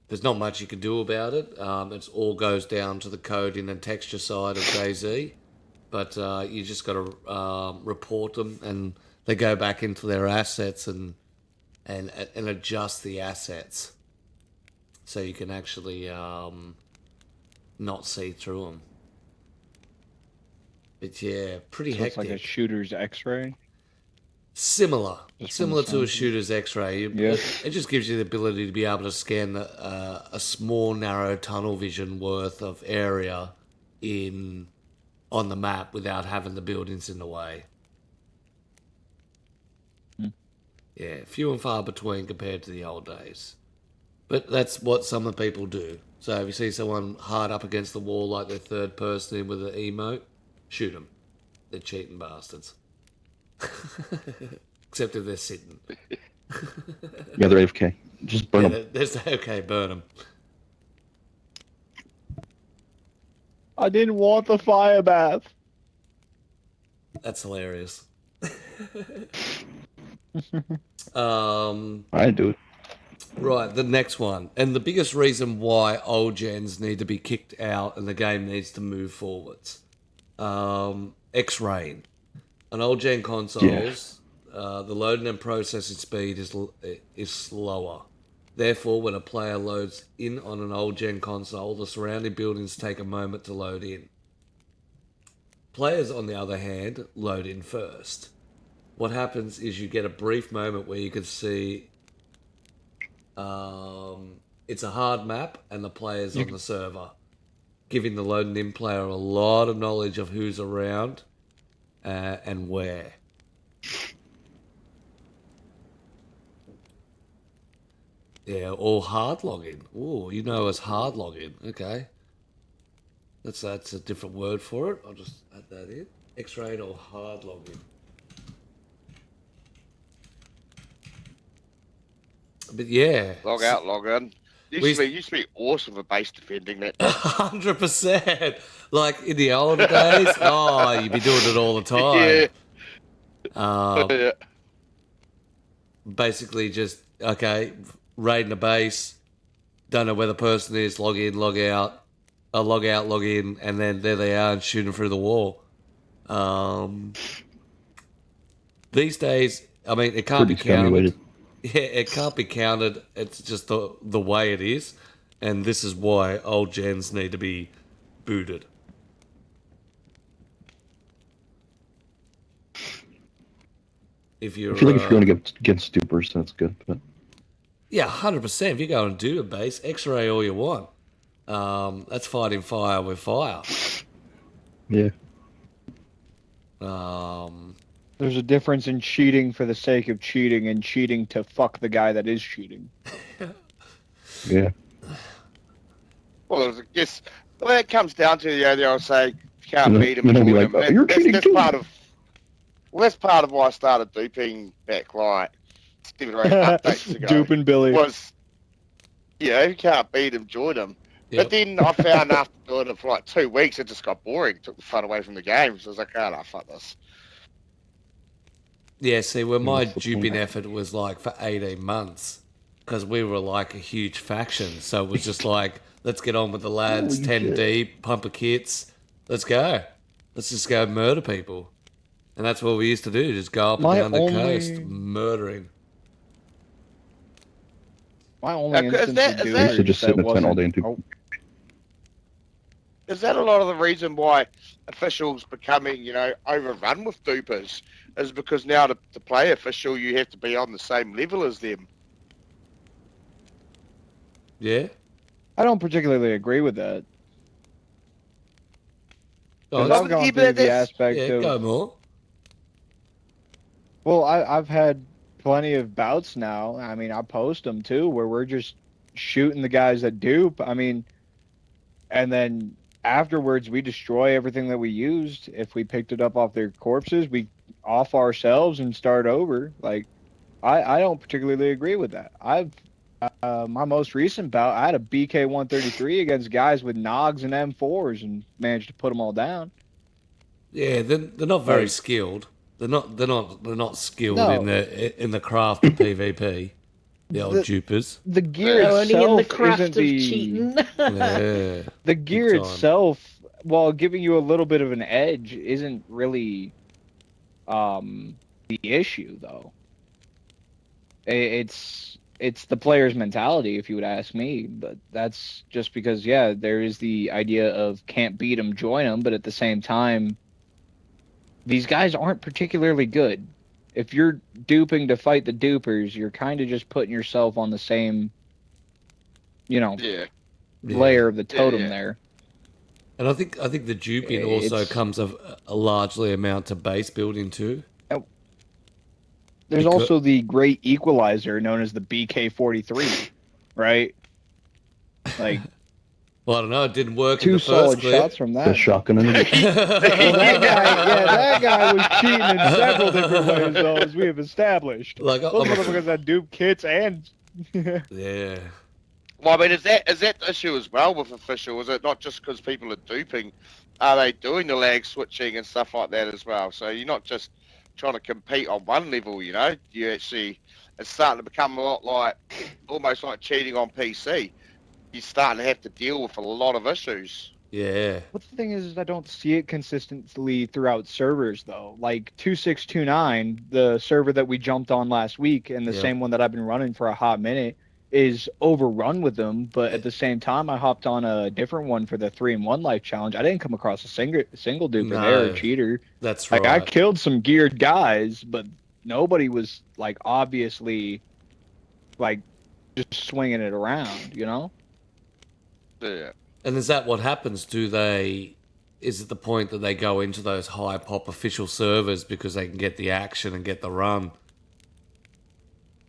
there's not much you can do about it. It all goes down to the coding and texture side of DayZ. But you just got to report them, and they go back into their assets and adjust the assets so you can actually not see through them. But yeah, pretty
So
hectic.
it's like a shooter's X-ray.
Similar
Just
to a
sounds-
shooter's X-ray.
Yeah.
It just gives you the ability to be able to scan a small, narrow tunnel vision worth of area on the map without having the buildings in the way. Yeah, few and far between compared to the old days. But that's what some of the people do. So if you see someone hard up against the wall like they're third person in with an emote, shoot them. They're cheating bastards. Except if they're sitting.
Yeah, they're AFK. Just burn them.
There's okay, burn them.
I didn't want the fire bath.
That's hilarious.
I do it.
Right, the next one. And the biggest reason why old gens need to be kicked out and the game needs to move forwards. X-Rain. On old gen consoles, the loading and processing speed is slower. Therefore, when a player loads in on an old gen console, the surrounding buildings take a moment to load in. Players, on the other hand, load in first. What happens is you get a brief moment where you can see it's a hard map and the player's on the server, giving the loading in player a lot of knowledge of who's around and where. Yeah, or hard login. Oh, you know as hard login. Okay. That's a different word for it. I'll just add that in. X-ray or hard login. But yeah.
Log out, log in. Used to be awesome for base defending that.
100%. Like in the older days, you'd be doing it all the time.
Yeah.
Basically just, okay, raiding a base, don't know where the person is, log in, log out, log out, log in, and then there they are and shooting through the wall. These days, I mean, it can't be counted. Yeah, it can't be counted. It's just the way it is, and this is why old gens need to be booted. If you're,
I feel like if you're going to get against dupers, that's good. But
yeah, 100%. If you go and do a base, X-ray all you want. That's fighting fire with fire.
Yeah.
There's a difference in cheating for the sake of cheating and cheating to fuck the guy that is cheating.
Yeah.
Well, I guess the way it comes down to, they'll say, if you can't beat him,
be like, oh, you're cheating too.
That's part of why I started duping back, like, 7 or 8 updates ago.
Duping Billy.
Was, if you can't beat him, join him. Yep. But then I found after doing it for like 2 weeks, it just got boring. Took the fun away from the game. So I was like, oh, no, fuck this.
Yeah, see, well, my duping effort was like for 18 months because we were like a huge faction. So it was just like, let's get on with the lads, 10 deep, pump of kits. Let's go. Let's just go murder people. And that's what we used to do, just go up and down the coast, murdering.
My only instance of doing
just sitting at 10 all day and do.
Is that a lot of the reason why officials becoming, overrun with dupers? Is because now to play official, you have to be on the same level as them.
Yeah?
I don't particularly agree with that.
Oh,
I've gone through the aspect of...
go more.
Well, I've had plenty of bouts now. I mean, I post them too, where we're just shooting the guys that dupe. I mean, and then afterwards we destroy everything that we used. If we picked it up off their corpses, we off ourselves and start over. Like, I don't particularly agree with that. My most recent bout, I had a BK-133 against guys with Nogs and M4s and managed to put them all down.
Yeah, they're not very skilled. They're not skilled in the craft of PvP. The old dupers.
The gear itself
only in the craft
isn't
of cheating.
Yeah.
The gear itself, while giving you a little bit of an edge, isn't really the issue, though. It's the player's mentality, if you would ask me. But that's just because, there is the idea of can't beat them, join them. But at the same time, these guys aren't particularly good. If you're duping to fight the dupers, you're kind of just putting yourself on the same, layer of the totem there.
And I think the duping also comes of a largely amount to base building too.
There's also the great equalizer known as the BK-43, right? Like,
well, I don't know. It didn't work in
two
the first
solid
clip.
shots from
The
that.
shotgun in the
Well, that guy was cheating in several different ways, though, as we have established.
Like,
Those motherfuckers had dupe kits and...
Yeah.
Well, I mean, is that the issue as well with official? Is it not just because people are duping? Are they doing the lag switching and stuff like that as well? So you're not just trying to compete on one level, you know? You actually, it's starting to become a lot like, almost like cheating on PC. You're starting to have to deal with a lot of issues.
Yeah.
But the thing is I don't see it consistently throughout servers, though. Like 2629, the server that we jumped on last week, and the same one that I've been running for a hot minute, is overrun with them. But at the same time, I hopped on a different one for the 3-in-1 life challenge. I didn't come across a single duper there, or cheater.
That's right.
Like, I killed some geared guys, but nobody was, like, obviously, like, just swinging it around, you know?
Yeah.
And is that what happens? Is it the point that they go into those high pop official servers because they can get the action and get the run?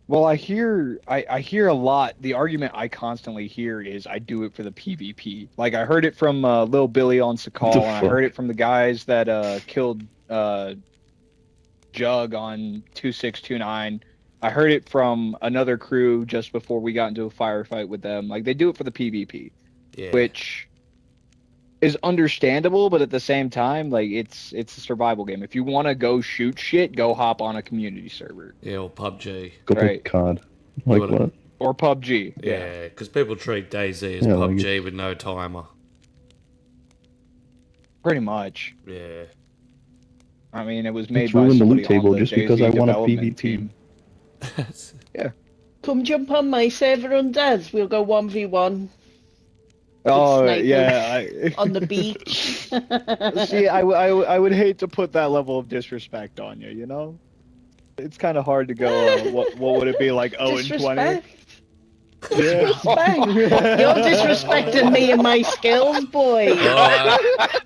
Well, I hear a lot. The argument I constantly hear is I do it for the PvP. Like, I heard it from Lil Billy on Sakal, and I heard it from the guys that killed Jug on 2629. I heard it from another crew just before we got into a firefight with them. Like, they do it for the PvP, which is understandable, but at the same time, like, it's a survival game. If you want to go shoot shit, go hop on a community server.
Yeah, or PUBG.
Go play COD. Like what?
Or PUBG.
Yeah, because people treat DayZ as
Yeah,
PUBG with no timer.
Pretty much.
Yeah.
I mean, it was made
It's
by
ruined the
somebody
loot table
on the
just because I
DayZ
want a
development
PvP.
team. Yeah.
Come jump on my server undead. We'll go 1v1.
Oh,
snipers
yeah.
on the beach.
See, I would hate to put that level of disrespect on you, you know? It's kind of hard to go, what would it be, like 0-20?
Disrespect. You're disrespecting me and my skills, boy.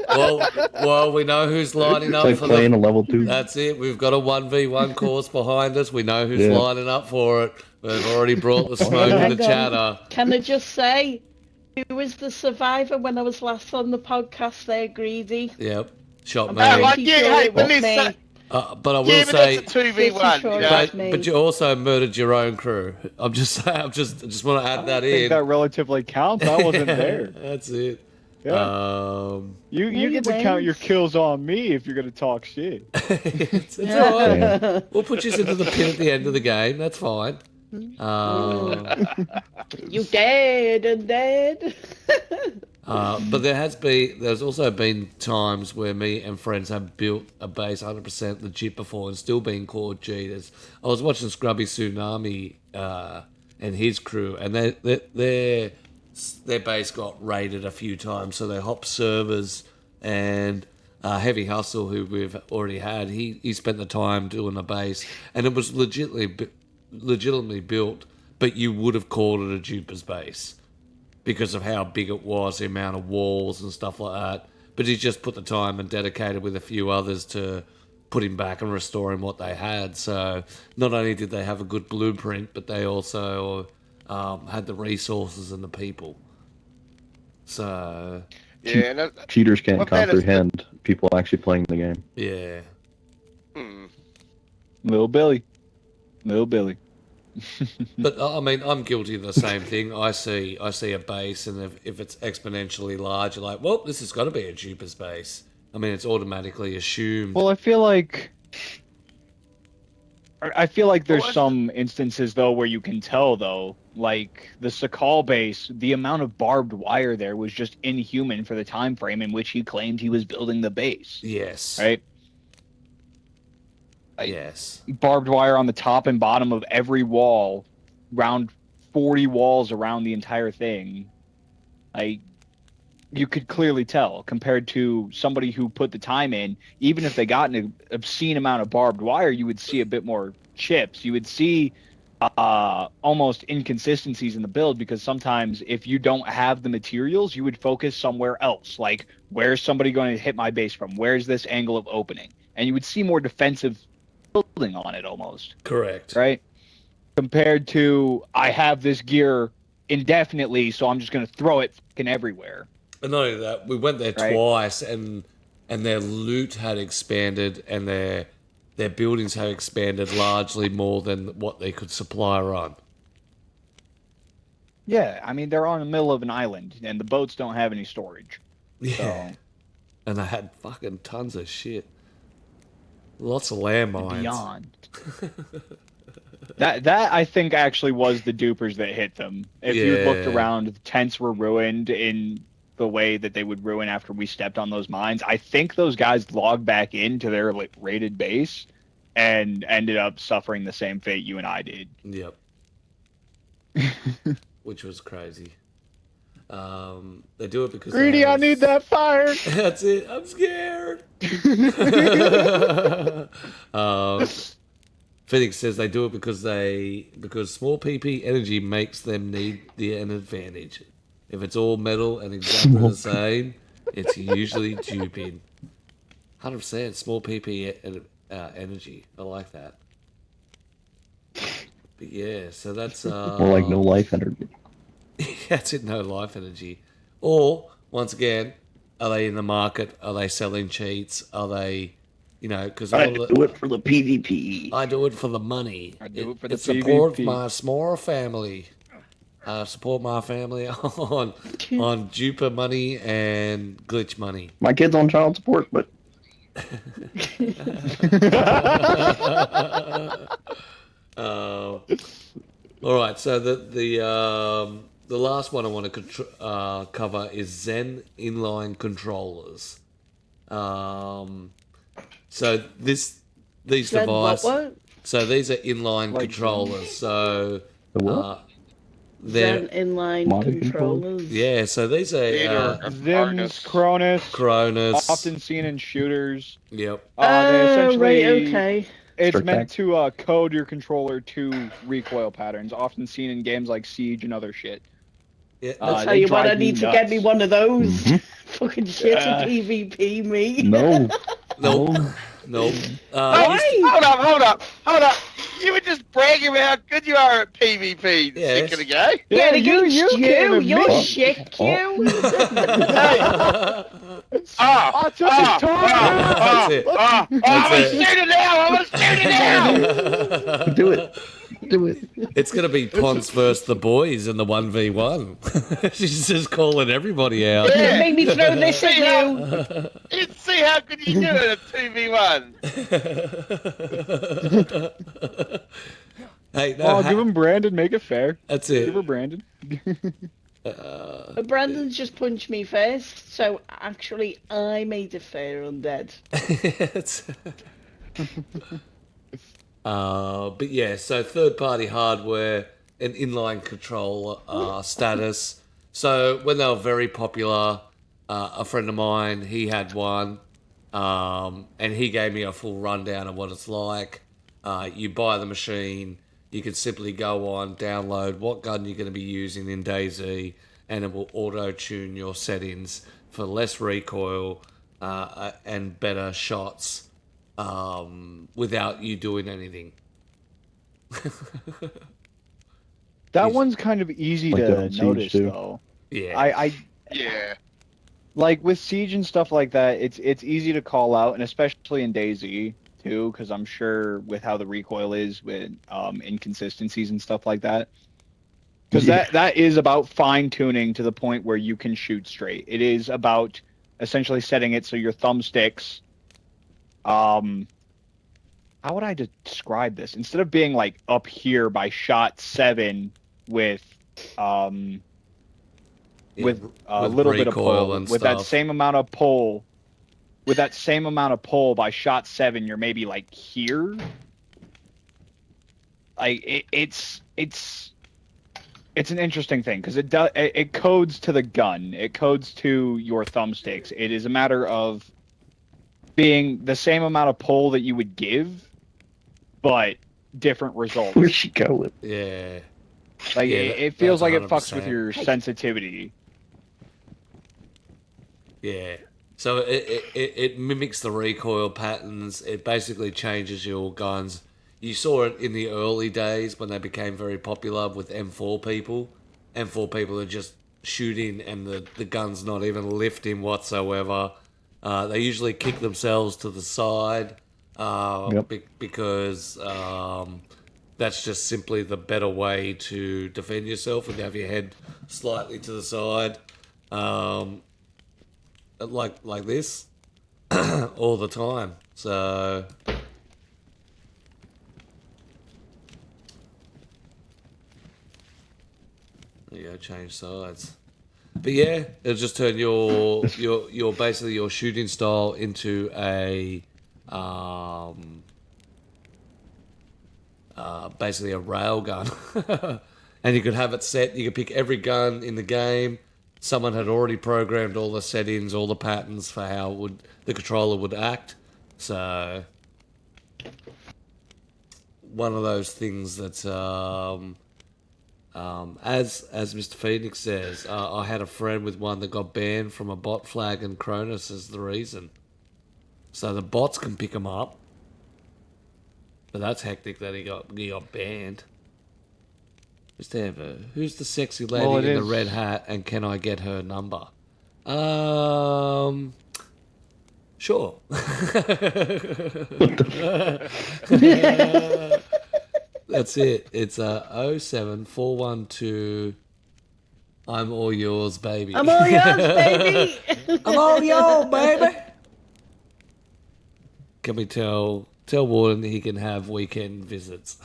Well, we know who's lining up
It's like
for
playing a level 2.
That's it. We've got a 1v1 course behind us. We know who's lining up for it. We've already brought the smoke and the chatter.
Can I just say, who was the survivor when I was last on the podcast there, Greedy?
Yep. Shot me. But I will say,
it's a 2v1.
but you also murdered your own crew. I'm just saying. I just want to add that
I think
in.
that relatively counts. I wasn't there.
That's it.
Yeah. You get to count your kills on me if you're gonna talk shit.
It's all right. We'll put you into the pin at the end of the game. That's fine.
You dead and dead.
But there's also been times where me and friends have built a base 100% legit before and still been called cheaters. I was watching Scrubby Tsunami and his crew, and their base got raided a few times, so they hopped servers. And Heavy Hustle, who we've already had, he spent the time doing a base, and it was legitimately built, but you would have called it a duper's base because of how big it was, the amount of walls and stuff like that. But he just put the time and dedicated with a few others to put him back and restore him what they had. So not only did they have a good blueprint, but they also had the resources and the people. So
Yeah,
cheaters can't comprehend people actually playing the game.
Yeah.
Little Billy.
But I mean, I'm guilty of the same thing. I see a base, and if it's exponentially large, you're like, well, this has got to be a duper's base. I mean, it's automatically assumed.
Well, I feel like there's some instances though where you can tell though, like the Sakal base, the amount of barbed wire there was just inhuman for the time frame in which he claimed he was building the base.
Yes.
Right.
Yes.
Barbed wire on the top and bottom of every wall, around 40 walls around the entire thing. You could clearly tell compared to somebody who put the time in. Even if they got an obscene amount of barbed wire, you would see a bit more chips. You would see almost inconsistencies in the build, because sometimes if you don't have the materials, you would focus somewhere else. Like, where's somebody going to hit my base from? Where's this angle of opening? And you would see more defensive building on it almost,
Correct.
right? Compared to, I have this gear indefinitely, so I'm just going to throw it fucking everywhere.
And not only that, we went there
Right.
twice, and their loot had expanded, and their buildings had expanded largely more than what they could supply on.
Yeah, I mean, they're on the middle of an island, and the boats don't have any storage.
Yeah.
So,
And they had fucking tons of shit. Lots of landmines.
beyond. That I think actually was the dupers that hit them. If you looked
Yeah.
around, the tents were ruined in the way that they would ruin after we stepped on those mines. I think those guys logged back into their raided base and ended up suffering the same fate you and I did.
Yep. Which was crazy. They do it because
Greedy, I need that fire.
That's it. I'm scared. Phoenix says they do it because small PP energy makes them need an advantage. If it's all metal and exactly the same, it's usually duping. 100% small PP energy. I like that. But yeah, so that's
More like no life energy.
that's it. No life energy. Or once again, are they in the market? Are they selling cheats? Are they, because
I do it for the PvP.
I do it for the money.
I do it for the
support
PvP.
my small family. Support my family on duper money and glitch money.
My kid's on child support, but
All right, so the last one I want to cover is Zen inline controllers. So these
Zen
devices.
what?
So these are inline
Like
controllers. So
the what?
they're
Zen inline
Modded
controllers.
yeah. So these are
Zims, Cronus,
Cronus.
often seen in shooters.
Yep.
They essentially,
Right, okay.
It's
Strict
meant
back.
to code your controller to recoil patterns, often seen in games like Siege and other shit.
Yeah.
I'll
they
tell you what, I
drive me
need to get me
nuts.
one of those.
Mhm.
Fucking shit
Yeah.
PvP me.
No.
Nope.
No.
Nope.
Why?
Hold up. You were just bragging about how good you are at PvP a
Yes.
second ago.
Yeah,
you
against
came
you,
at
you're
me.
shit, you.
I took his target.
That's it.
I'm gonna
it.
shoot it now. I'm gonna shoot it now.
Do it. Do it.
It's gonna be Ponce versus the boys in the 1v1. She's just calling everybody out.
Yeah.
Make me throw this at you.
Let's see how good you do at a 2v1.
Hey, no,
Give him Brandon, make it fair.
that's
Give
it.
her Brandon.
But Brandon's just punched me first, so actually I made it fair undead.
It's- but yeah, so third-party hardware and inline controller status. So when they were very popular, a friend of mine, he had one, and he gave me a full rundown of what it's like. You buy the machine, you can simply go on, download what gun you're going to be using in DayZ, and it will auto-tune your settings for less recoil and better shots without you doing anything.
That one's kind of easy
Like
to
that on Siege,
notice,
too.
though.
Yeah.
Yeah.
Like with Siege and stuff like that, it's easy to call out, and especially in DayZ too, because I'm sure with how the recoil is with inconsistencies and stuff like that. Because that is about fine tuning to the point where you can shoot straight. It is about essentially setting it so your thumbsticks. How would I describe this? Instead of being like up here by shot 7 with a little bit of
recoil
pull,
and
with that
stuff.
same amount of pull, by shot 7, you're maybe like here. Like it's an interesting thing because it codes to the gun, it codes to your thumbsticks. It is a matter of being the same amount of pull that you would give, but different results.
Where'd she go with?
Yeah.
Like
Yeah,
it feels
that's
like it fucks
100%.
with your sensitivity.
Yeah. So it mimics the recoil patterns. It basically changes your guns. You saw it in the early days when they became very popular with M4 people. M4 people are just shooting and the gun's not even lifting whatsoever. They usually kick themselves to the side because that's just simply the better way to defend yourself and have your head slightly to the side. Like this all the time. So there you go, change sides. But yeah, it'll just turn your basically your shooting style into a basically a rail gun. And you could have it set, you could pick every gun in the game. Someone had already programmed all the settings, all the patterns for how the controller would act. So one of those things that's as Mr. Phoenix says, I had a friend with one that got banned from a bot flag, and Cronus is the reason. So the bots can pick him up, but that's hectic that he got banned. Mr. Ever, who's the sexy lady in the red hat, and can I get her number? Sure. That's it. It's 07412. I'm all yours, baby.
I'm all yours, baby.
I'm all yours, baby. Can we tell Warden he can have weekend visits?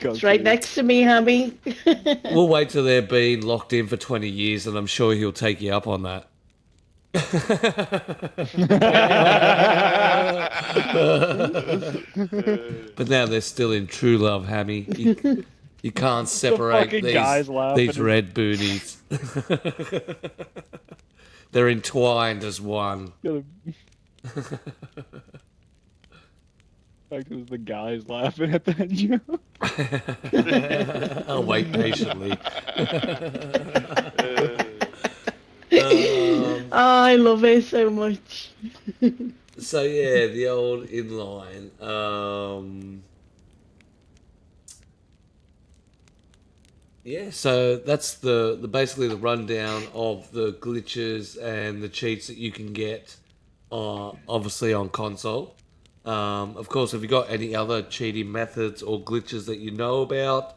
It's right next to me, Hammy.
We'll wait till they're being locked in for 20 years, and I'm sure he'll take you up on that. But now they're still in true love, Hammy. You can't separate these red booties. They're entwined as one.
Like it was the guys laughing at that joke.
I'll wait patiently.
I love it so much.
So yeah, the old inline. Yeah, so that's the basically the rundown of the glitches and the cheats that you can get, obviously on console. Of course, if you got any other cheating methods or glitches that you know about,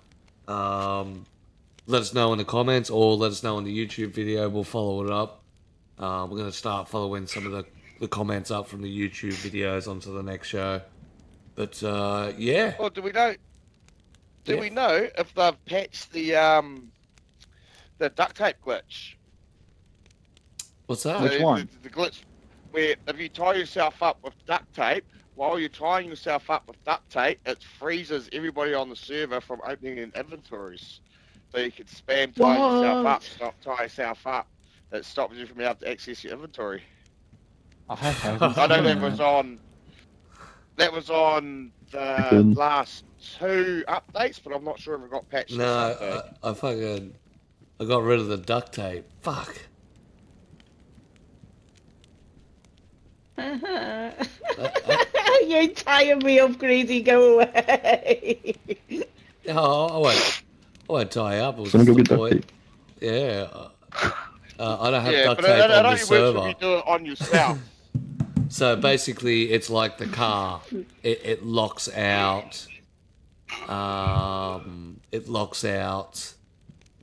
let us know in the comments or let us know in the YouTube video. We'll follow it up. We're going to start following some of the comments up from the YouTube videos onto the next show. But yeah.
Well, do we know? Do we know if they've patched the duct tape glitch?
What's that?
Which one?
The glitch where if you tie yourself up with duct tape, while you're tying yourself up with duct tape, it freezes everybody on the server from opening in inventories. So you can spam tie yourself up, stop tie yourself up. It stops you from being able to access your inventory.
I
know that was on. That was on the last 2 updates, but I'm not sure if it got patched.
No, I got rid of the duct tape. Fuck.
You're tying me up, Greedy. Go away.
Oh, I won't tie up.
Let me go get duct tape.
Yeah. I don't have duct
but
tape
it
on
only
this
works
server.
if you do it on yourself.
So basically, it's like the car. It locks out. It locks out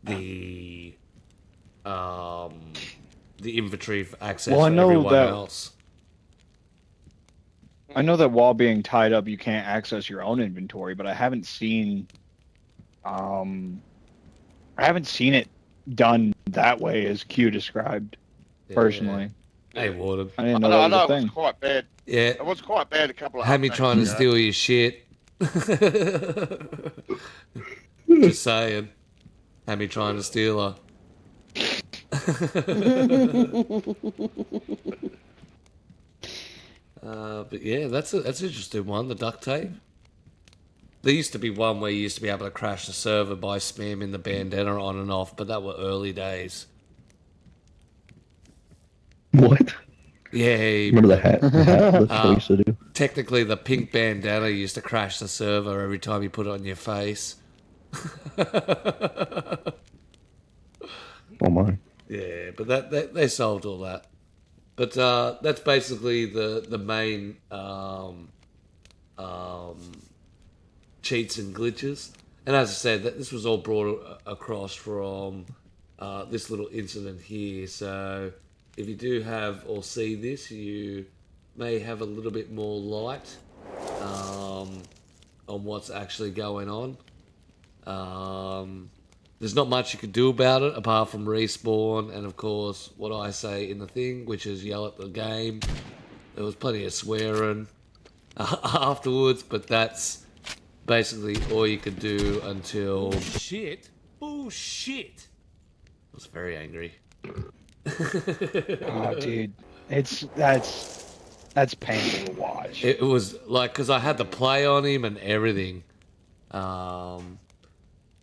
the inventory for access for everyone else.
I know that while being tied up, you can't access your own inventory, but I haven't seen it done that way as Q described. Personally.
Hey, Warden.
I didn't know that was a thing.
It was quite bad.
Yeah.
It was quite bad a couple of
Hammy
updates
trying to
ago.
steal your shit. Just saying. Hammy trying to steal her. But yeah, that's an interesting one, the duct tape. There used to be one where you used to be able to crash the server by spamming the bandana on and off, but that were early days.
What?
Yeah.
Remember the hat? The hat? That's what I used to do.
Technically, the pink bandana used to crash the server every time you put it on your face.
Oh my.
Yeah, but they solved all that. But that's basically the main cheats and glitches. And as I said, this was all brought across from this little incident here. So if you do have or see this, you may have a little bit more light on what's actually going on. There's not much you can do about it apart from respawn and, of course, what I say in the thing, which is yell at the game. There was plenty of swearing afterwards, but that's basically all you could do until...
Bullshit. Bullshit.
I was very angry.
Oh, dude. That's painful to watch.
It was like, because I had to play on him and everything.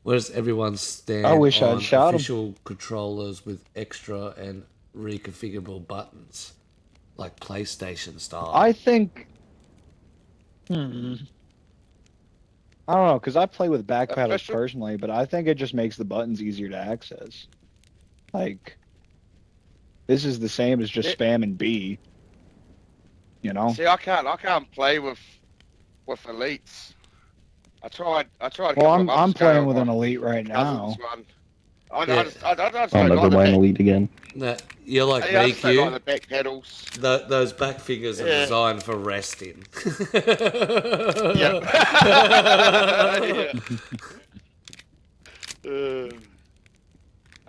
Where does everyone stand
I wish
on
I'd shot him.
official controllers with extra and reconfigurable buttons? Like PlayStation style.
I think... I don't know, because I play with back paddles
Official?
personally, but I think it just makes the buttons easier to access. Like, this is the same as just spamming B. You know?
See, I can't play with elites. I tried.
Well, I'm playing with an elite right now.
I
Yeah.
just
I'll
don't
never
like
buy an
the
elite again.
Nah, you're like
back, I
me,
just don't like
Q.
the back pedals.
Those back fingers are
Yeah.
designed for resting.
Yeah. I'm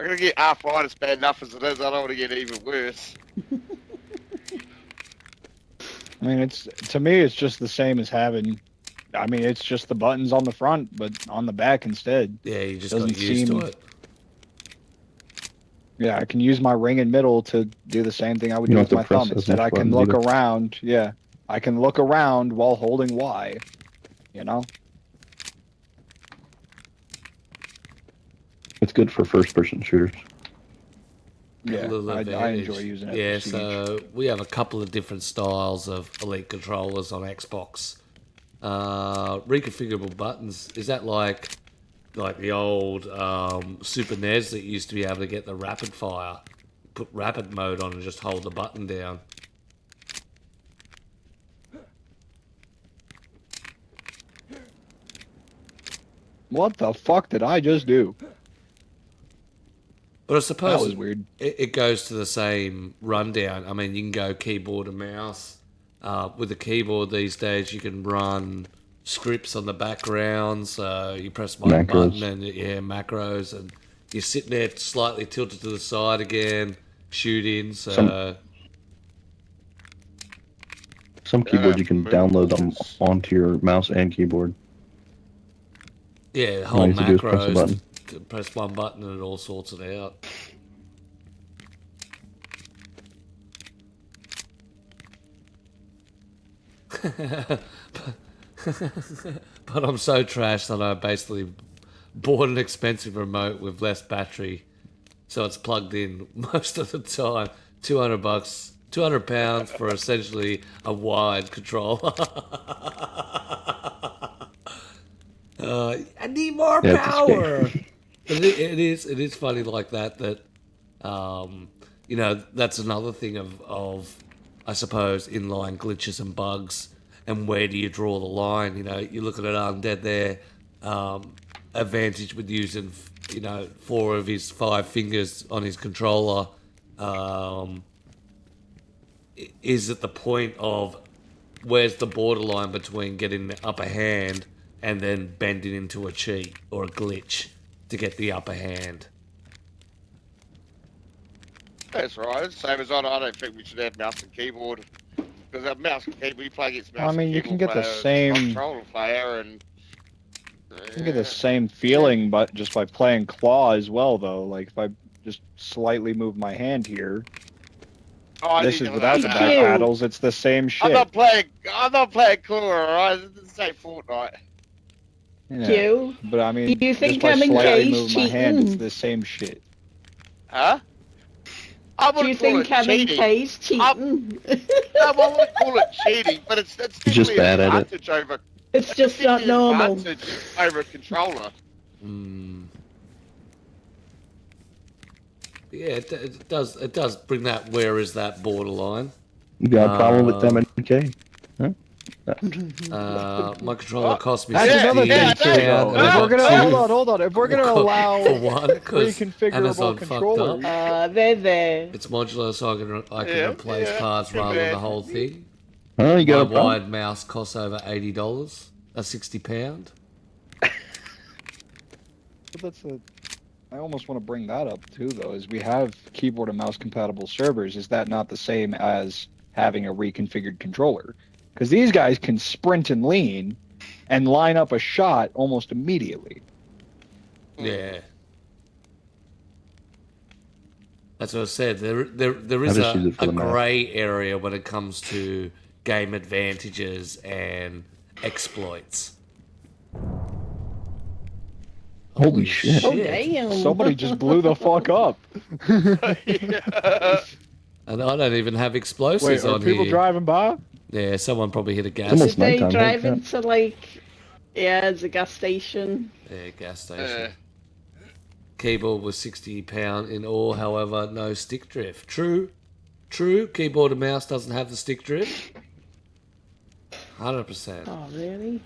gonna get arthritis bad enough as it is. I don't want to get even worse.
I mean, to me, it's just the same as having... I mean, it's just the buttons on the front, but on the back instead.
Yeah, you just
Doesn't
got used
seem-
to it.
Yeah, I can use my ring and middle to do the same thing I would
You
do
don't
with
have
my
to press
thumb.
as
Instead,
much
I can
buttons
look
either.
around. Yeah, I can look around while holding Y. You know?
It's good for first-person shooters.
Yeah,
Little
I
advantage.
enjoy using it.
Yeah,
for Siege.
so we have a couple of different styles of Elite controllers on Xbox. Reconfigurable buttons, is that like the old Super NES that used to be able to get the rapid fire? Put rapid mode on and just hold the button down.
What the fuck did I just do?
But I suppose
That was weird.
it goes to the same rundown. I mean, you can go keyboard and mouse. With the keyboard these days, you can run scripts on the background. So you press one
Macros.
button and macros, and you're sitting there slightly tilted to the side again, shooting. So
Some keyboards you can download them onto your mouse and keyboard.
yeah, the
All
whole
you have to do is press a
macros.
button.
Press one button and it all sorts it out. But I'm so trash that I basically bought an expensive remote with less battery, so it's plugged in most of the time. $200, £200 for essentially a wired controller. I need more
Yeah, it's a
power. But it is funny like that. You know, that's another thing of I suppose inline glitches and bugs, and where do you draw the line? You know, you look at it Undead there, advantage with using 4 of his 5 fingers on his controller. Is at the point of where's the borderline between getting the upper hand and then bending into a cheat or a glitch to get the upper hand.
That's right. Same as I don't think we should have mouse and keyboard. Because a mouse and keyboard, you play against mouse
I mean,
and
you
keyboard
can get the
player,
same-
controller player, and
You get the same feeling, but just by playing claw as well, though. Like, if I just slightly move my hand here,
Oh,
this is without the back
Ew.
paddles, it's the same shit.
I'm not playing claw, alright? This ain't Fortnite.
Yeah.
Q.
But I mean,
Do you think
just by
I'm in
slightly
case
moving my hand, it's
cheating?
the same shit.
Huh? I
Do you
wouldn't call
think
it
I'm in
cheating.
case cheating?
No, I wouldn't call it cheating, but it's
He's just
definitely
bad
an
at it.
advantage over.
It's just not
Definitely an
normal.
advantage over a controller.
Yeah, it does. It does bring that. Where is that borderline?
You got a problem with them and K? Huh?
My controller cost me
That's
Yeah,
another
yeah,
thing too,
I know.
though.
and I
If we're
got
gonna
two
hold on. If we're gonna allow
for one, 'cause
reconfigurable
Amazon fucked
controllers,
up.
They're there.
It's modular, so I can
Yeah,
replace
yeah,
parts
too
rather than the
bad.
whole thing.
Oh, you got
My
a problem?
wide mouse costs over $80, £60.
but that's a. I almost want to bring that up too, though. Is we have keyboard and mouse compatible servers. Is that not the same as having a reconfigured controller? Because these guys can sprint and lean, and line up a shot almost immediately.
Yeah. That's what I said. There is
just use it for
a
the map.
grey area when it comes to game advantages and exploits.
Holy shit.
Oh damn!
Somebody just blew the fuck up.
And I don't even have
Wait,
explosives
are
on
people
here.
driving by?
Yeah, someone probably hit a gas.
It's almost
Did they
nighttime,
drive
holy
into like? Yeah, it's a gas station.
Yeah, gas station. Keyboard was £60 in all, however, no stick drift. True. Keyboard and mouse doesn't have the stick drift. 100%.
Oh really?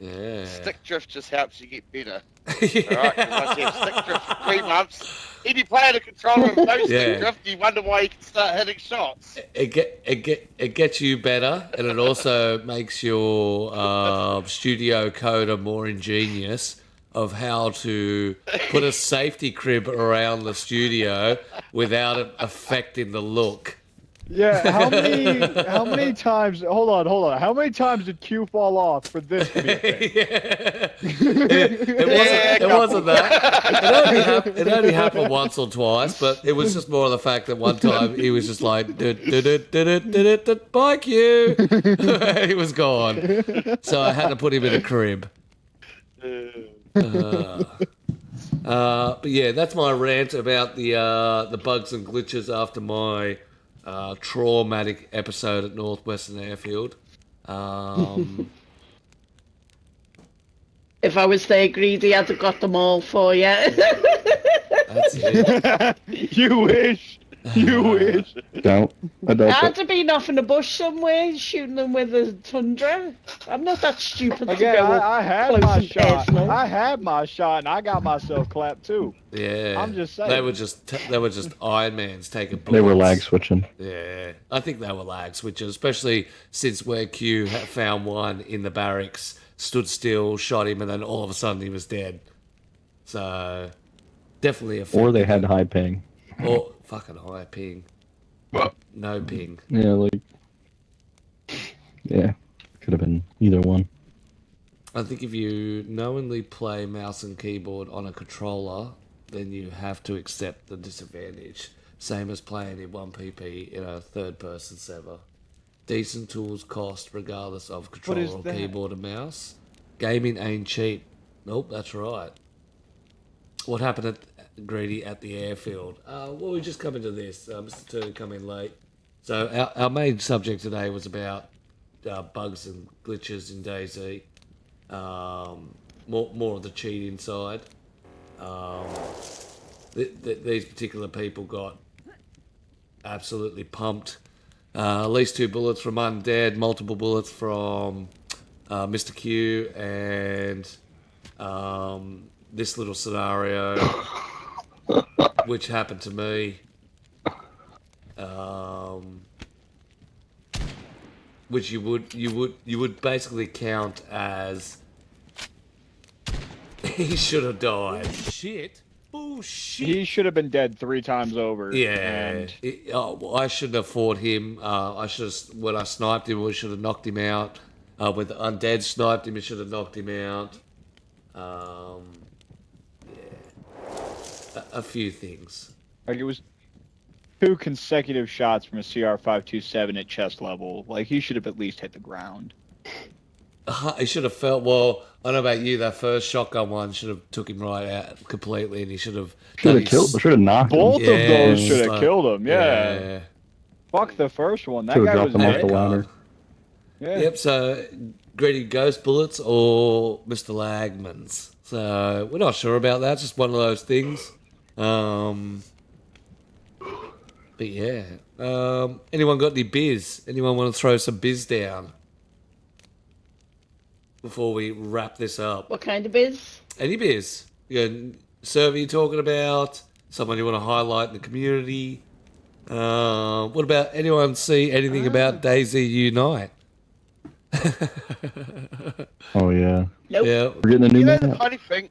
Yeah.
Stick drift just helps you get better. Alright, because once you have stick drift for 3 months, if you play a controller with no stick drift, you wonder why you can start hitting shots.
It gets you better, and it also makes your studio coder more ingenious of how to put a safety crib around the studio without it affecting the look.
Yeah, how many times? Hold on. How many times did Q fall off for this to be a thing?
It wasn't that. It only happened once or twice, but it was just more of the fact that one time he was just like, bye Q. He was gone. So I had to put him in a crib. But yeah, that's my rant about the bugs and glitches after my traumatic episode at Northwestern Airfield.
If I was there greedy, I'd have got them all for you.
That's it.
You wish. You wish.
Don't. I don't.
I'd have been off in a bush somewhere, shooting them with a Tundra. I'm not that stupid
Again,
to go
I had
close
my
and
shot.
personal.
I had my shot, and I got myself clapped too.
Yeah,
I'm just saying.
they were just Iron Man's taking bullets.
They were lag switching.
Yeah, I think they were lag switches, especially since where Q found one in the barracks, stood still, shot him, and then all of a sudden he was dead. So definitely a.
Or they had high ping.
Or fucking high ping. No ping.
Yeah, like. Yeah. Could have been either one.
I think if you knowingly play mouse and keyboard on a controller, then you have to accept the disadvantage. Same as playing in 1PP in a third-person server. Decent tools cost regardless of controller or
that?
keyboard and mouse. Gaming ain't cheap. Nope, that's right. What happened at Greedy at the airfield? Well, we just come into this. Mr. Turner come in late. So our main subject today was about bugs and glitches in DayZ. More of the cheating side. These particular people got absolutely pumped. At least 2 bullets from Undead, multiple bullets from Mr. Q, and this little scenario, which happened to me. Which you would basically count as he should have died. Bullshit.
He should have been dead 3 times over.
Yeah.
And
I shouldn't have fought him. When I sniped him, I should have knocked him out. When the Undead sniped him, I should have knocked him out. A few things.
like it was 2 consecutive shots from a CR-527 at chest level. Like he should have at least hit the ground.
He should have felt. Well, I don't know about you. That first shotgun one should have took him right out completely, and he should have
Should have knocked him.
Both of those should have
like-
killed him. Yeah.
yeah.
Fuck the first one. That
Should have
guy
dropped
was
him off
dead.
the ladder.
Yeah.
Yep. So, Greedy Ghost Bullets or Mr. Lagman's. So we're not sure about that. Just one of those things. But yeah. Anyone got any biz? Anyone want to throw some biz down before we wrap this up?
What kind of biz?
Any biz? You got a survey you're talking about? Someone you want to highlight in the community? What about anyone see anything about DayZ Unite?
Oh yeah,
Nope.
Yeah.
we're getting a new
You know the
map.
funny thing.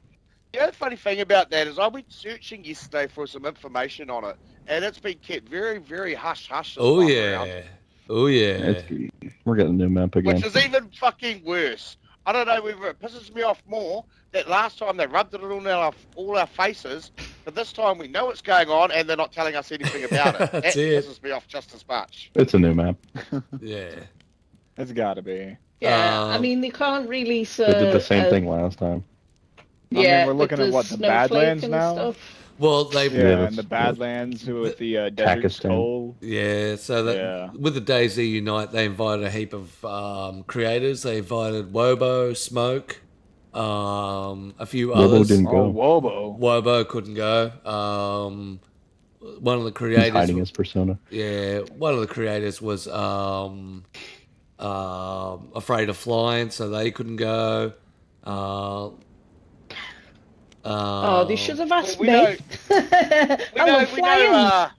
You know the funny thing about that is I went searching yesterday for some information on it, and it's been kept very, very hush hush.
Oh yeah. Oh yeah.
We're getting a new map again.
Which is even fucking worse. I don't know whether it pisses me off more that last time they rubbed it on all our faces, but this time we know what's going on and they're not telling us anything about it. That
That's it.
pisses me off just as much.
It's a new map.
Yeah.
It's gotta be.
Yeah, I mean, they can't release
They did the same thing last time.
Yeah,
we're looking
with
at what, the
snowflake
Badlands
and
now?
stuff.
Well, they
Yeah,
Yeah,
and the Badlands with the desert
Pakistan.
skull.
Yeah, so that
Yeah.
with the DayZ Unite, they invited a heap of creators. They invited Wobo, Smoke, a few
Wobo
others.
didn't
Oh,
go.
Wobo.
Wobo couldn't go. One of the
He's
creators,
hiding his persona.
yeah, one of the creators was afraid of flying, so they couldn't go.
Oh, they should have asked
we
me.
know-
I love flying.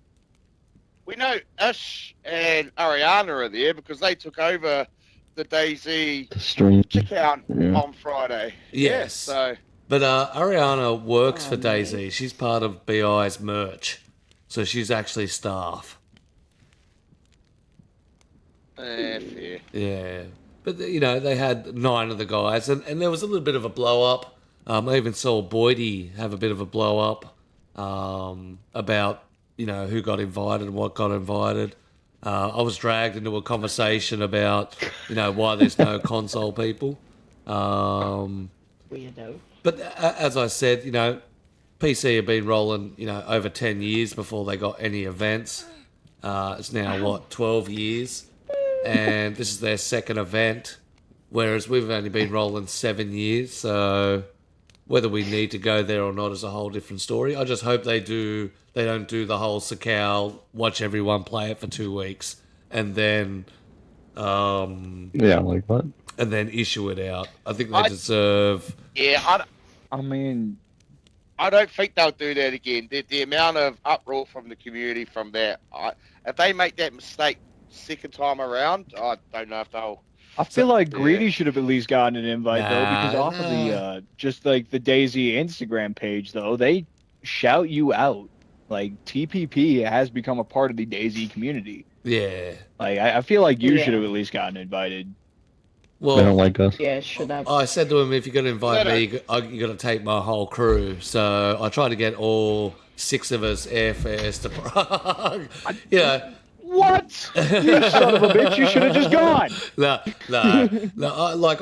We know Ish and Ariana are there because they took over the DayZ
The stream.
account
Yeah.
on Friday.
Yes.
So
But Ariana works for DayZ. She's part of BI's merch, so she's actually staff.
fair.
Yeah, but you know they had 9 of the guys, and there was a little bit of a blow up. I even saw Boydie have a bit of a blow up about who got invited and what got invited. I was dragged into a conversation about why there's no console people.
Weirdo.
But as I said, PC have been rolling over 10 years before they got any events. It's now 12 years. And this is their second event, whereas we've only been rolling 7 years. So whether we need to go there or not is a whole different story. I just hope they don't do the whole Sakal, watch everyone play it for 2 weeks, and then
Yeah, like what?
and then issue it out. I think they deserve.
Yeah,
I mean,
I don't think they'll do that again. The amount of uproar from the community from that, if they make that mistake second time around, I don't know if they'll.
I feel like
yeah.
Greedy should have at least gotten an invite though, because
Nah,
off of the just like the DayZ Instagram page though, they shout you out. Like TPP has become a part of the DayZ community.
Yeah.
Like I feel like you
Yeah.
should have at least gotten invited.
They don't
Well,
like us.
Yeah, should have.
I said to him, if you're going to invite
No, no.
me, you got to take my whole crew. So I tried to get all 6 of us airfares to Prague.
What? You son of a bitch! You should have just gone.
No.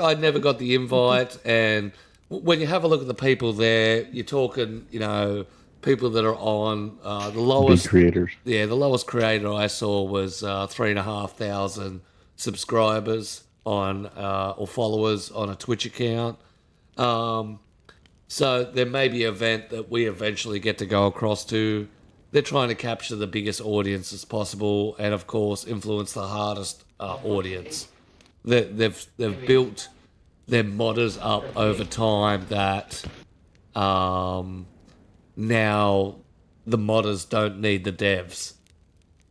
I never got the invite. And when you have a look at the people there, you're talking, people that are on the
Big
lowest.
creators.
Yeah, the lowest creator I saw was 3,500 subscribers on or followers on a Twitch account. So there may be an event that we eventually get to go across to. They're trying to capture the biggest audience as possible, and of course influence the hardest audience. They've built their modders up over time that now the modders don't need the devs,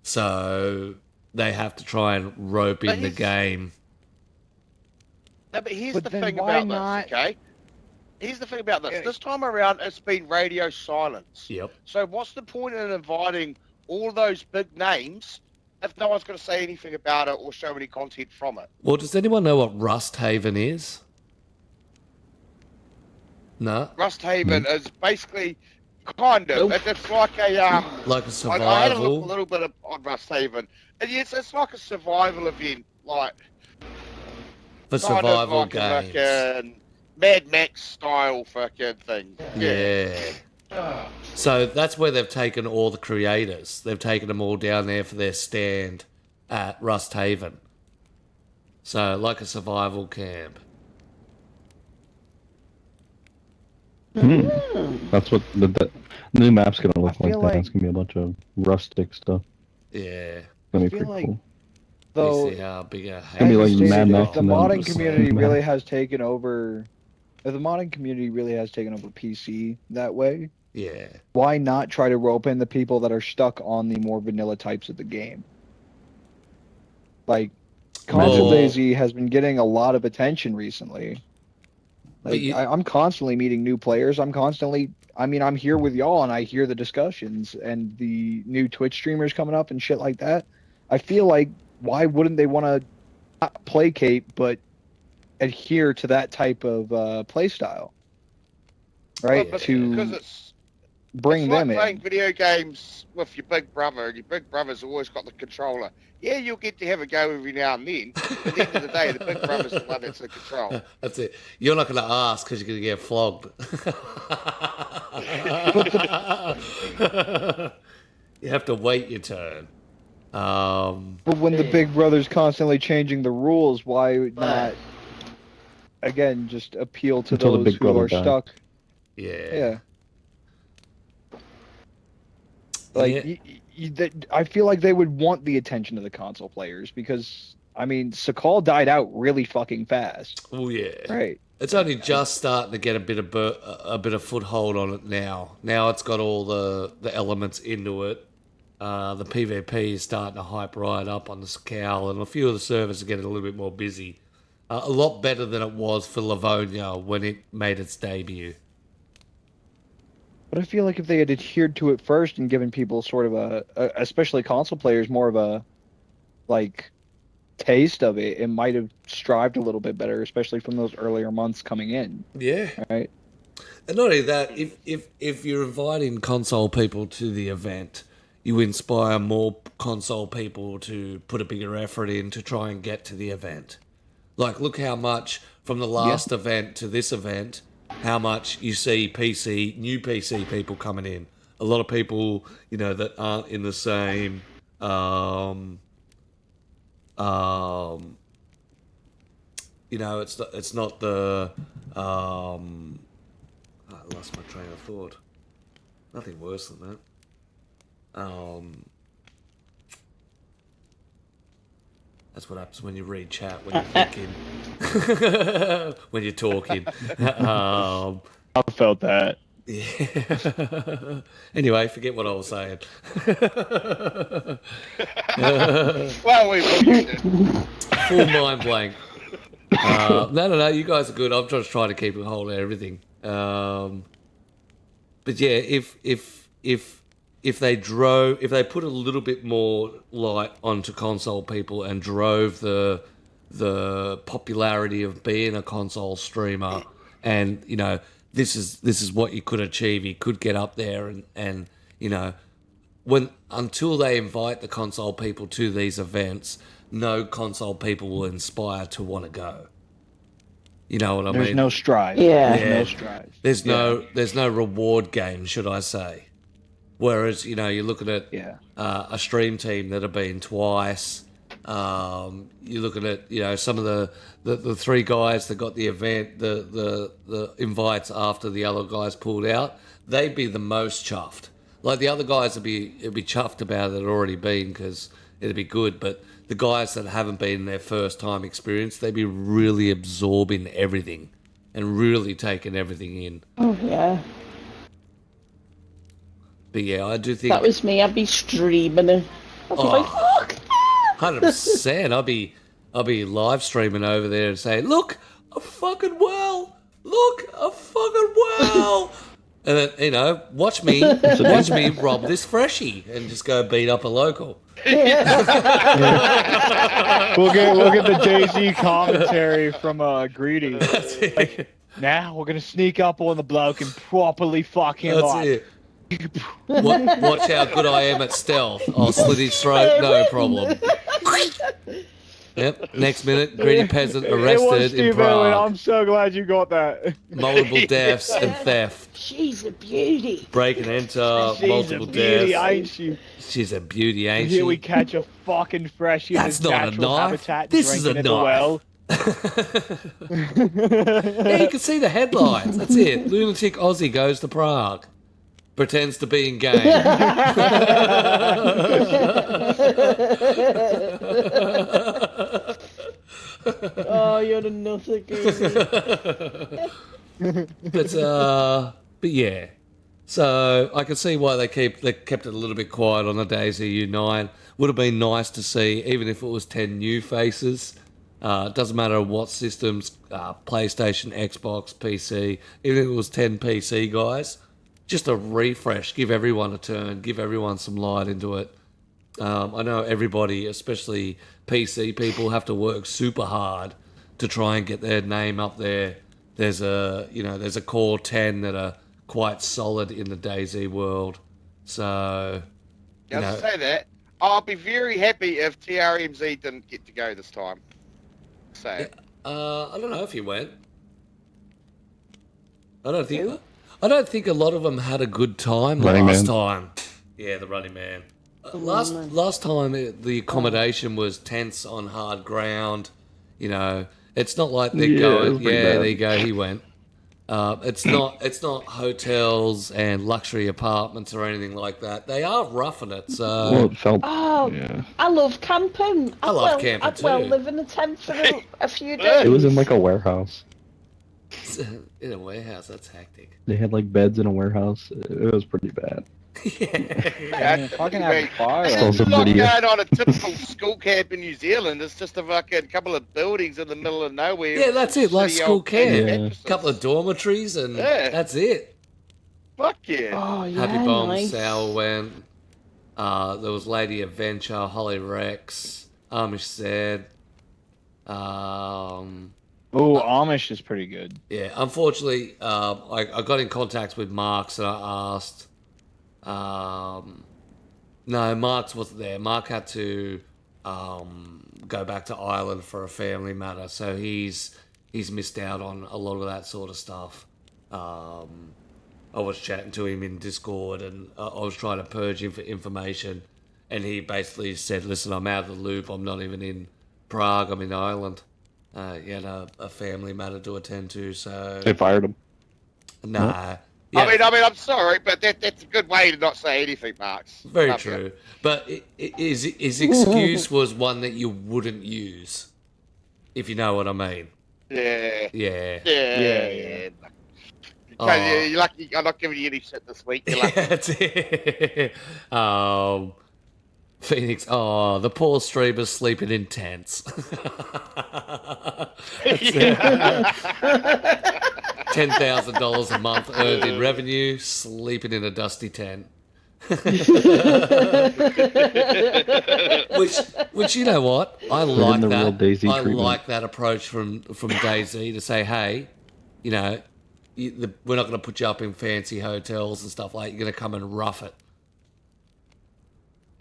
so they have to try and rope in the game.
No, but here's
But
the
then
thing
why
about
not-
this, okay? Here's the thing about this. This time around, it's been radio silence.
Yep.
So what's the point in inviting all those big names if no one's going to say anything about it or show any content from it?
Well, does anyone know what Rust Haven is? No,
Rust Haven is basically kind of.
Nope.
It's like a
like a
I had a look a
survival.
little bit on Rust Haven, and yes, it's like a survival event. Like
For
Kind of
survival
like a
games.
fucking Mad Max style fucking thing.
Yeah. So that's where they've taken all the creators. They've taken them all down there for their stand at Rust Haven. So, like a survival camp.
That's what the new map's gonna look like.
feel
That
like-
it's gonna be a bunch of rustic stuff.
Yeah.
It's gonna be
feel
pretty
like-
cool.
Though,
You see how big a
Gonna be like
house
Mad
is.
Max
the
and then
modding
just-
community
Mad-
really has taken over. If the modding community really has taken over PC that way,
Yeah.
why not try to rope in the people that are stuck on the more vanilla types of the game? Like, Console
Well-
DayZ has been getting a lot of attention recently.
But
Like,
you-
I'm constantly meeting new players. I'm here with y'all and I hear the discussions and the new Twitch streamers coming up and shit like that. I feel like, why wouldn't they want to not placate but adhere to that type of play style? Right?
Because
To
it's
bring
it's
them
like playing
in.
video games with your big brother, and your big brother's always got the controller. Yeah, you'll get to have a go every now and then. But at the end of the day, the big brother's the one that's in control.
That's it. You're not going to ask because you're going to get flogged. You have to wait your turn.
But when the big brother's constantly changing the rules, why not, again, just appeal to
Until the
those
big
who
brother
are
dies.
stuck?
Yeah.
Yeah. Like,
Yeah.
I feel like they would want the attention of the console players because, I mean, Sakal died out really fucking fast.
Oh yeah.
Right.
It's only just starting to get a bit of foothold on it now. Now it's got all the elements into it. The PvP is starting to hype right up on the Scowl, and a few of the servers are getting a little bit more busy. A lot better than it was for Livonia when it made its debut.
But I feel like if they had adhered to it first and given people sort of especially console players, more of a, like, taste of it, it might have strived a little bit better, especially from those earlier months coming in.
Yeah.
Right.
And not only that, if you're inviting console people to the event, you inspire more console people to put a bigger effort in to try and get to the event. Like, look how much from the last event to this event, how much you see new PC people coming in. A lot of people, that aren't in the same, it's not the, I lost my train of thought. Nothing worse than that. That's what happens when you read chat, when you're thinking, when you're talking.
I felt that.
Yeah. Anyway, forget what I was saying.
Well, we did.
Full mind blank. No, you guys are good. I'm just trying to keep a hold of everything. But yeah, if they put a little bit more light onto console people and drove the popularity of being a console streamer, and this is what you could achieve. You could get up there and until they invite the console people to these events, no console people will inspire to want to go. You know what I mean?
There's no strive.
Yeah.
There's no strive.
There's no reward game, should I say? Whereas you're looking at a stream team that have been twice. You're looking at some of the three guys that got the event, the invites after the other guys pulled out. They'd be the most chuffed. Like the other guys would be chuffed about it already been because it'd be good, but the guys that haven't been their first time experience, they'd be really absorbing everything and really taking everything in.
Oh yeah.
But yeah, I do think
That was me. I'd be streaming it. I'd be like, fuck.
100%. I'll be live streaming over there and saying, "Look, a fucking well! Look, a fucking well!" And then watch me rob this freshie and just go beat up a local.
We'll get the DayZ commentary from Greedy. Like, now we're gonna sneak up on the bloke and properly fuck him
That's
up.
it. Watch how good I am at stealth. I'll slit his throat, no problem. Yep. Next minute, greedy peasant
It was
arrested in
Steve Irwin.
Prague.
I'm so glad you got that.
Multiple deaths and theft.
She's a beauty.
Break and enter,
She's
multiple
a beauty,
deaths.
ain't she?
She's a beauty, ain't
Here
she?
we catch a fucking freshie in
That's
his
not a
natural
knife.
habitat.
This is a
drinking at the
knife.
well.
Yeah, you can see the headlines. That's it. Lunatic Aussie goes to Prague. Pretends to be in game.
Oh, you're a nutter,
But yeah. So I can see why they kept it a little bit quiet on the DayZ U9. Would have been nice to see, even if it was 10 new faces. It doesn't matter what systems, PlayStation, Xbox, PC, even if it was 10 PC guys, just a refresh, give everyone a turn, give everyone some light into it. I know everybody, especially PC people, have to work super hard to try and get their name up there. There's a core 10 that are quite solid in the DayZ world. So,
I was to say that. I'll be very happy if TRMZ didn't get to go this time. Say it.
I don't know if he went. I don't think a lot of them had a good time last time. Yeah, the running man. Last time the accommodation was tents on hard ground. You know, it's not like they're going. Yeah, there you go. He went. It's not hotels and luxury apartments or anything like that. They are roughing it. So
Well, it felt.
Oh,
Yeah.
I love camping.
I love camping
I'd well
too.
live in a tent for a few days.
It was in like a warehouse.
in a warehouse, that's hectic.
They had like beds in a warehouse. It was pretty bad.
Yeah,
Fucking have a fire.
Saw
It's
some
not
video.
going on a typical school camp in New Zealand. It's just a fucking couple of buildings in the middle of nowhere.
Yeah, that's it. Like
Shitty
school
old
camp.
mattresses.
Couple of dormitories and
Yeah.
that's it.
Fuck yeah.
Oh, yeah,
Happy Bomb,
nice.
Sour went. There was Lady Adventure, Holly Rex, Amish said.
Oh, Amish is pretty good.
Yeah, unfortunately, I got in contact with Marks and I asked. No, Marks wasn't there. Mark had to go back to Ireland for a family matter, so he's missed out on a lot of that sort of stuff. I was chatting to him in Discord, and I was trying to purge him for information, and he basically said, "Listen, I'm out of the loop. I'm not even in Prague. I'm in Ireland." He had a family matter to attend to, so
They fired him.
nah. Yeah,
I mean, I'm sorry, but that's a good way to not say anything, Marks.
very
Love you.
true. But his excuse was one that you wouldn't use, if you know what I mean.
Yeah.
Yeah.
Yeah.
Oh.
You're lucky I'm not giving you any shit this week. You're lucky.
That's it. Phoenix. Oh, the poor streamers sleeping in tents. $10,000 a month earned in revenue, sleeping in a dusty tent. which you know what? I like
the real
that.
DayZ
I
treatment.
like that approach from DayZ to say, hey, you know, we're not going to put you up in fancy hotels and stuff like that. You're going to come and rough it.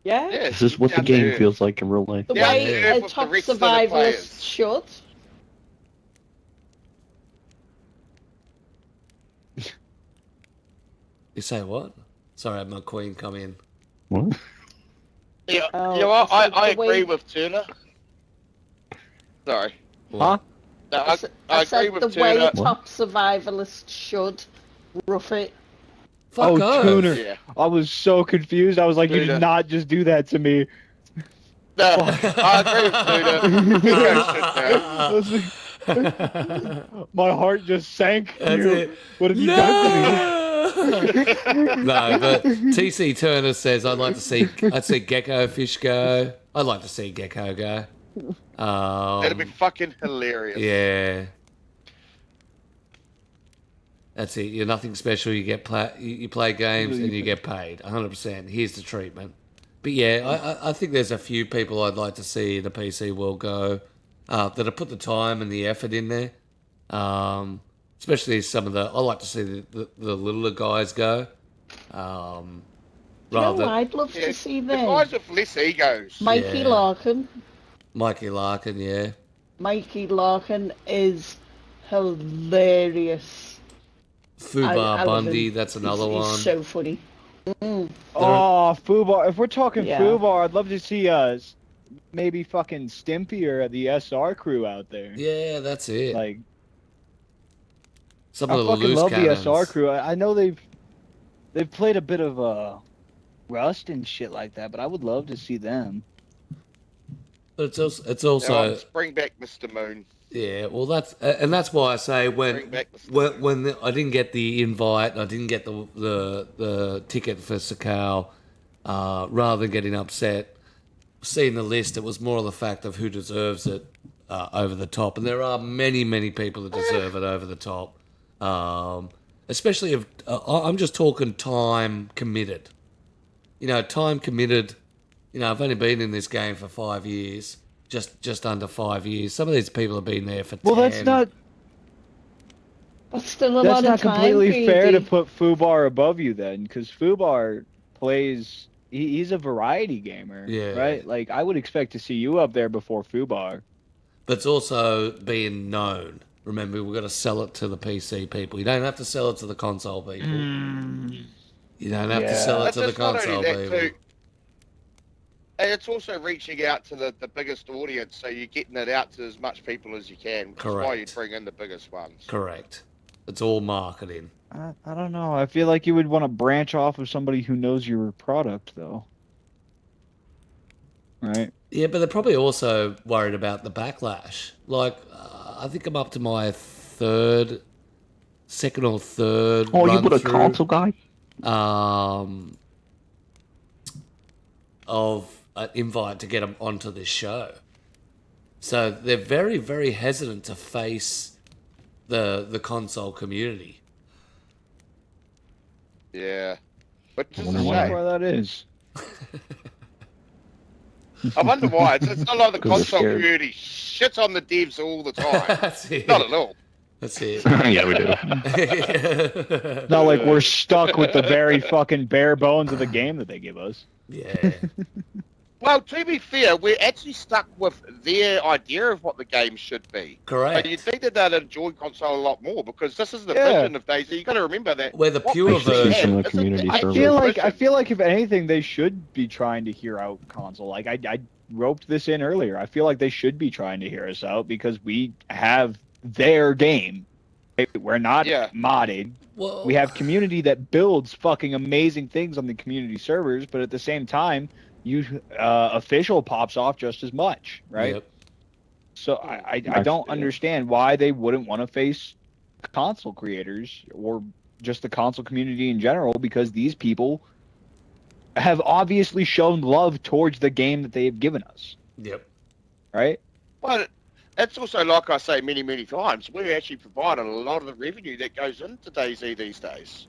Yeah.
Yeah,
This is what the
down
game
to-
feels like in real life.
The
Yeah,
way
yeah,
a
with the
top
rest of the
survivalist
players.
should.
You say what? Sorry, I had my queen come in.
What?
Yeah,
Oh,
you know what?
I said
I
the way-
agree with Turner. Sorry.
Huh?
No,
I
I
said
agree
the
with
way
Turner.
a top survivalist should rough it.
Fuck
Oh,
off.
Tuner.
Yeah.
I was so confused. I was like, you
Tuner.
did not just do that to me.
No, I agree with Turner. You go shit, man.
I was like- my heart just sank.
That's
You-
it.
What have you done to me?
No, but TC Turner says I'd see Gecko Fish go. I'd like to see Gecko go.
That'd be fucking hilarious.
Yeah. That's it. You're nothing special. You get you play games and you get paid. 100%. Here's the treatment. But yeah, I think there's a few people I'd like to see in the PC world go that have put the time and the effort in there. Especially some of the. I like to see the littler guys go.
You know
Rather.
what I'd love
Yeah,
to see
the
there?
guys with less egos.
Mikey
Yeah.
Larkin.
Mikey Larkin, yeah.
Mikey Larkin is hilarious.
Fubar
I love
Bundy,
him.
that's another
He's
one.
so funny.
Oh, Fubar. If we're talking
Yeah.
Fubar, I'd love to see maybe fucking Stimpy or the SR crew out there.
Yeah, that's it.
Like,
Some
I
of the
fucking
loose
love
cannons.
the SR crew. I know they've played a bit of Rust and shit like that, but I would love to see them.
But it's
Now,
also
bring back Mr. Moon.
yeah. Well, that's why I say
Bring back Mr. Moon.
when I didn't get the invite, and I didn't get the ticket for Sakal, rather than getting upset, seeing the list, it was more of the fact of who deserves it over the top, and there are many people that deserve it over the top, especially if I'm just talking time committed. You know, time committed. You know, I've only been in this game for 5 years, just under 5 years. Some of these people have been there for 10.
Well, that's not
still a lot of time.
completely fair to
Greedy.
put Fubar above you then, because Fubar plays. He's a variety gamer,
Yeah.
right? Like, I would expect to see you up there before Fubar.
But it's also being known. Remember, we've got to sell it to the PC people. You don't have to sell it to the console people. You don't have to sell it
But
to the
it's not
console
only that
people.
too. And it's also reaching out to the biggest audience, so you're getting it out to as much people as you can. Which is why you
Correct.
bring in the biggest ones.
Correct. It's all marketing.
I don't know. I feel like you would want to branch off of somebody who knows your product, though. Right?
Yeah, but they're probably also worried about the backlash. Like, I think I'm up to my second or third
Oh, you
run
put a
through,
console guy?
of an invite to get them onto this show. So they're very hesitant to face the console community.
Yeah. But just
I
a
wonder
I
why.
wonder
shame.
why that is.
I wonder why. It's not like the
'Cause they're
console
scared.
community shits on the devs all the time.
That's it.
Not at all.
That's it.
Yeah, we do.
It's not like we're stuck with the very fucking bare bones of the game that they give us.
Yeah.
Well, to be fair, we're actually stuck with their idea of what the game should be.
Correct.
But you'd think that they'd enjoy console a lot more, because this is the
Yeah.
vision of DayZ. You've got to remember that.
We're the
what
pure
PC
version.
has
From the
isn't
community
the
server.
actual
I
vision.
feel like if anything, they should be trying to hear out console. Like I roped this in earlier. I feel like they should be trying to hear us out because we have their game. We're not
Yeah.
modded.
Well,
We have community that builds fucking amazing things on the community servers, but at the same time, official pops off just as much, right?
Yep.
So I don't understand why they wouldn't want to face console creators or just the console community in general, because these people have obviously shown love towards the game that they have given us,
Yep.
right?
But it's also, like I say many times, we actually provide a lot of the revenue that goes into DayZ these days.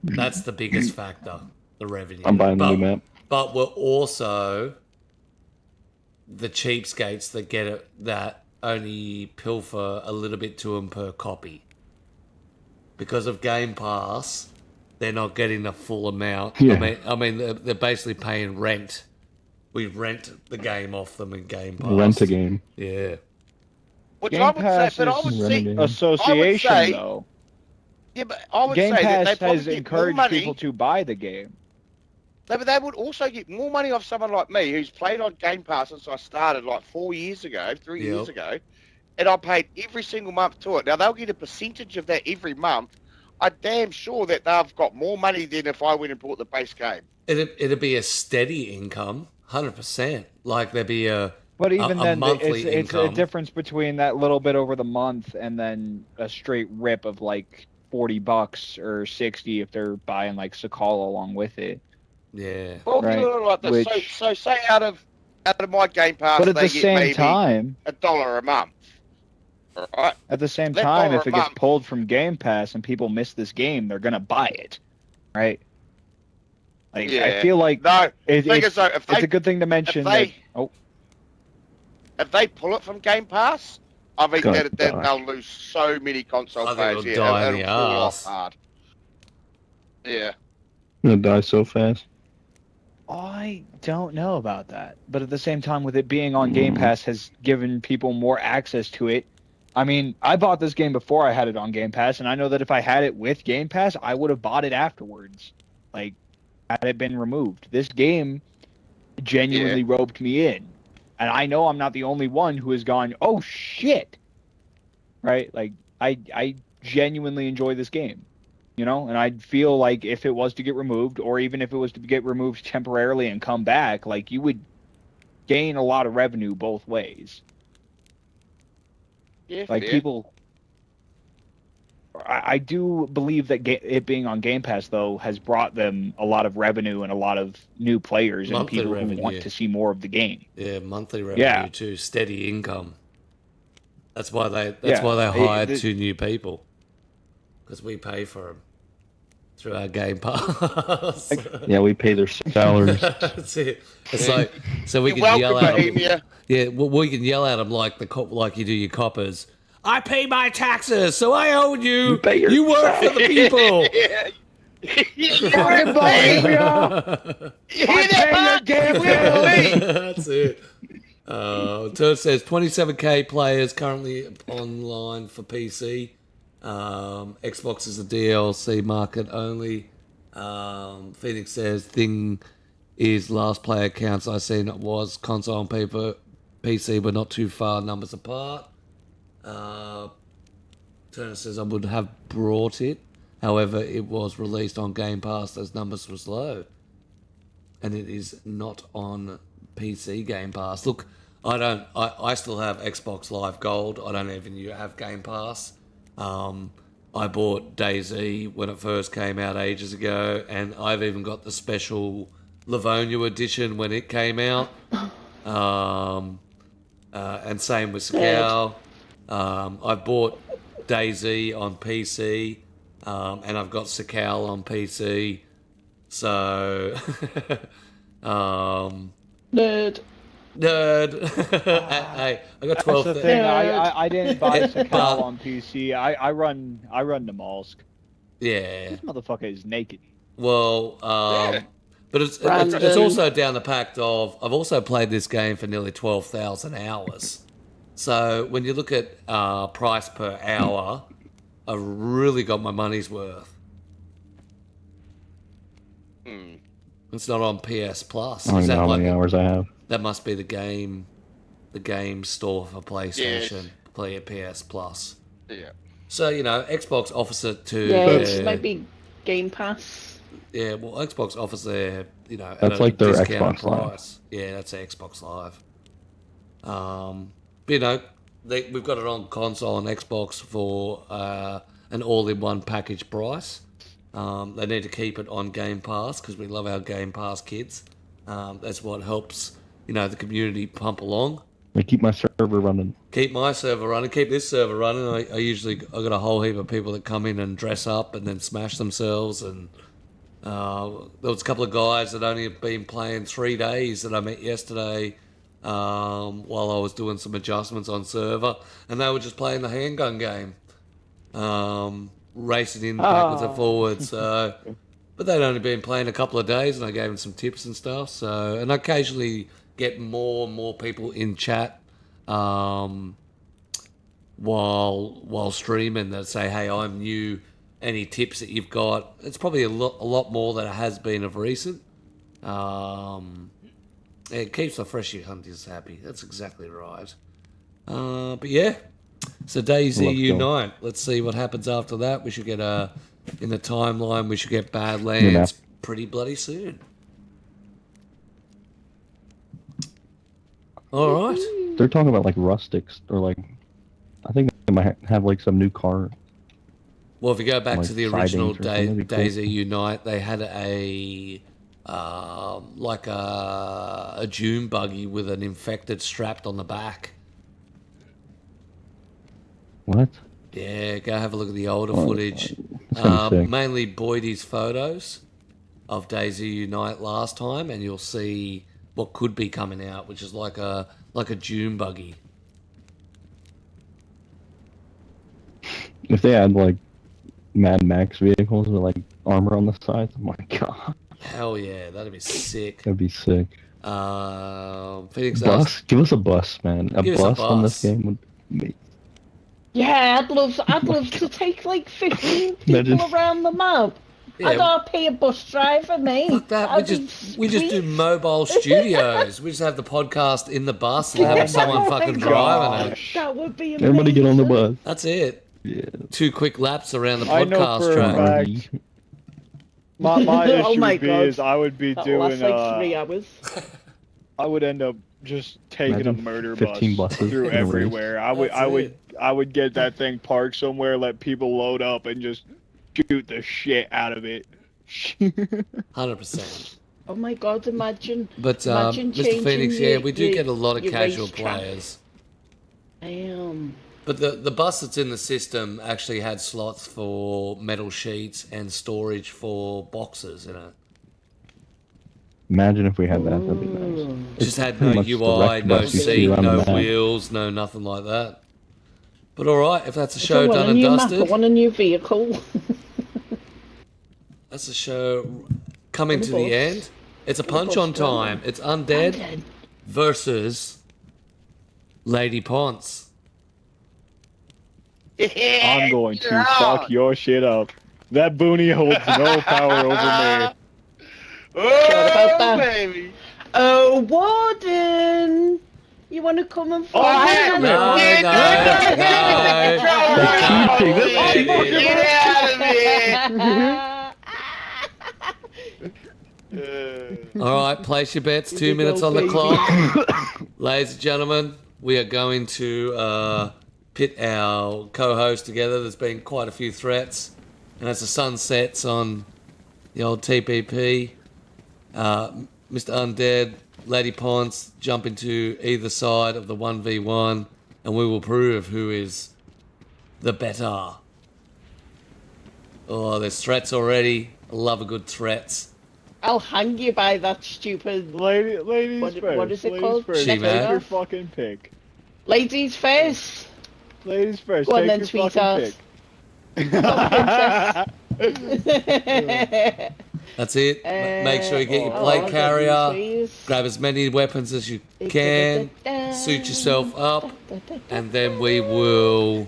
That's the biggest factor, the revenue.
I'm buying the new map.
But we're also the cheapskates that get it, that only pilfer a little bit to them per copy. Because of Game Pass, they're not getting the full amount.
Yeah.
I mean, they're basically paying rent. We rent the game off them in Game Pass.
Rent a game.
Yeah.
Which
Game
I would
Pass
say, but I
is
would
renting
say,
game.
Association,
say-
though.
yeah, but I would
Game
say that they
Pass
probably
has
get more
encouraged
money.
people to buy the game.
No, but they would also get more money off someone like me, who's played on Game Pass since I started like 3 years
Yep.
ago, and I paid every single month to it. Now they'll get a percentage of that every month. I'm damn sure that they've got more money than if I went and bought the base game.
It'd be a steady income, 100%. Like there'd be
But even
a
then,
monthly
it's a
income.
difference between that little bit over the month and then a straight rip of like $40 or 60 if they're buying like Sakala along with it.
Yeah.
Well,
Right,
if you look like this,
which-
so say out of my Game Pass,
But at
they
the
get
same
maybe
time,
$1 a month. All right.
at the same
That
time,
dollar
if it
a
gets
month-
pulled from Game Pass and people miss this game, they're gonna buy it, right? Like I
Yeah.
feel like
No,
it,
thing
it's,
is though, if
it's
they
a good thing to mention
they-
that. Oh,
if they pull it from Game Pass, I think
God,
that
die.
they'll lose so many console
I think
players.
it'll
Yeah,
die in
it'll
the
fall off
arse.
hard. Yeah.
It'll die so fast.
I don't know about that, but at the same time, with it being on Game Pass, has given people more access to it. I mean, I bought this game before I had it on Game Pass, and I know that if I had it with Game Pass, I would have bought it afterwards. Like, had it been removed. This game genuinely roped me in. And I know I'm not the only one who has gone, oh shit! Right? Like, I genuinely enjoy this game. And I'd feel like if it was to get removed, or even if it was to get removed temporarily and come back, like, you would gain a lot of revenue both ways.
Yeah,
Like,
fair.
people... I do believe that it being on Game Pass, though, has brought them a lot of revenue and a lot of new players and
Monthly
people
revenue.
who want to see more of the game.
Yeah, monthly revenue too, steady income. That's why they hired 2 new people, because we pay for them through our Game Pass.
Yeah, we pay their salaries.
That's it. It's like, so we
You're
can yell
welcome,
at them.
Bohemia.
Yeah, well, we can yell at them like like you do your coppers. I pay my taxes, so I owe you. You work for the people.
Yeah, Bohemia. You hear that, Mark?
That's it. So it says 27k players currently online for PC. Xbox is a DLC market only. Phoenix says thing is last player counts I seen it was console and PC were not too far numbers apart. Turner says I would have brought it. However, it was released on Game Pass as numbers was low. And it is not on PC Game Pass. Look, I still have Xbox Live Gold. I don't even have Game Pass. I bought DayZ when it first came out ages ago, and I've even got the special Livonia edition when it came out. And same with Sakal. I've bought DayZ on PC, and I've got Sakal on PC. So,
Nerd.
Hey, I got 12.
That's the thing. I didn't buy Sakal on PC. I run the Malsk.
Yeah.
This motherfucker is naked.
Well, but it's also down the fact of I've also played this game for nearly 12,000 hours. So when you look at price per hour, I've really got my money's worth. It's not on PS Plus.
I don't know how many hours I have.
That must be the game store for PlayStation. Play at PS Plus.
Yeah.
So, Xbox offers it to...
Yeah, it might be Game Pass.
Yeah, well, Xbox offers their,
That's
at
like
a
their
discounted
Xbox Live.
price. Yeah, that's their Xbox Live. We've got it on console and Xbox for an all-in-one package price. They need to keep it on Game Pass because we love our Game Pass kids. That's what helps, the community pump along.
I keep my server running.
Keep my server running. Keep this server running. I got a whole heap of people that come in and dress up and then smash themselves. And there was a couple of guys that only have been playing 3 days that I met yesterday while I was doing some adjustments on server, and they were just playing the handgun game, racing in backwards and forwards. So, but they'd only been playing a couple of days, and I gave them some tips and stuff. So, and I occasionally get more and more people in chat while streaming that say, "Hey, I'm new. Any tips that you've got?" It's probably a lot more than it has been of recent. It keeps the freshie hunters happy. That's exactly right. But yeah, so DayZ Unite. Let's see what happens after that. We should get in the timeline. We should get Badlands pretty bloody soon. All right.
They're talking about like rustics or like, I think they might have like some new car.
Well, if you go back
like
to the original
sidings or something,
DayZ Unite, they had a dune buggy with an infected strapped on the back.
What?
Yeah, go have a look at the older footage.
Sick.
Mainly Boydie's photos of DayZ Unite last time, and you'll see what could be coming out, which is like a dune buggy.
If they had like Mad Max vehicles with like armor on the sides. Oh my god,
Hell yeah, that'd be sick.
that'd be sick.
Phoenix
Bus?
asked,
Give us a bus, man. A
Give us a
bus on this
bus.
game would be.
Yeah, I'd love to take like 15
Imagine-
people around the map. I
Yeah,
gotta pay a bus driver, mate.
fuck that.
That'd
We just
be
do
sweet.
mobile studios. We just have the podcast in the bus and
Oh
have
my
someone fucking driving it.
gosh.
That would be amazing.
Everybody get on the bus.
That's it.
Yeah.
2 quick laps around the
I know
podcast
for a
track.
fact- My
Oh
issue
my
would be
God.
is I would be
That'll last
doing
like 3 hours.
I would end up just taking
Imagine
a murder
15
bus
buses
through
in a race.
everywhere. I would get that thing parked somewhere, let people load up, and just shoot the shit out of it.
100%.
Oh my god, imagine.
But
Imagine
Mr.
changing
Phoenix, yeah, we do
your-
get a lot of
your
casual
racetrack.
players.
Damn.
But the bus that's in the system actually had slots for metal sheets and storage for boxes in it.
Imagine if we had that. That'd be nice.
Ooh.
Just had
pretty
no
much the
UI,
wrecked
no
bus you see
seat,
around the
no
map.
wheels, no nothing like that. But all right, if that's a
I
show
don't want
done
a
and
new map, I
dusted,
want a new vehicle.
that's a show coming to
What a
the
boss.
end. It's a
What a
punch
boss,
on time. It's Undead versus Lady Ponce.
I'm going to fuck your shit up. That boonie holds no power over me.
Oh,
about that?
baby.
Oh, Warden! You want to come and
Oh,
fight?
yeah,
No,
Get
no,
out of here!
All right, place your bets. 2
you
minutes
go,
on the
baby.
clock. Ladies and gentlemen, we are going to pit our co-host together. There's been quite a few threats. And as the sun sets on the old TPP, Mr. Undead, Lady Ponce jump into either side of the 1v1, and we will prove who is the better. Oh, there's threats already. I love a good threats.
I'll hang you by that stupid...
Ladies
What-
first.
what is it
ladies
called?
First.
She-Man.
Take your fucking pick.
Ladies first!
Ladies first.
Go on
Take
then,
your
sweetheart.
fucking pick.
That's it. Make sure you get your
Oh,
plate
I'll get
carrier.
these, please.
Grab as many weapons as you can. Suit yourself up. And then we will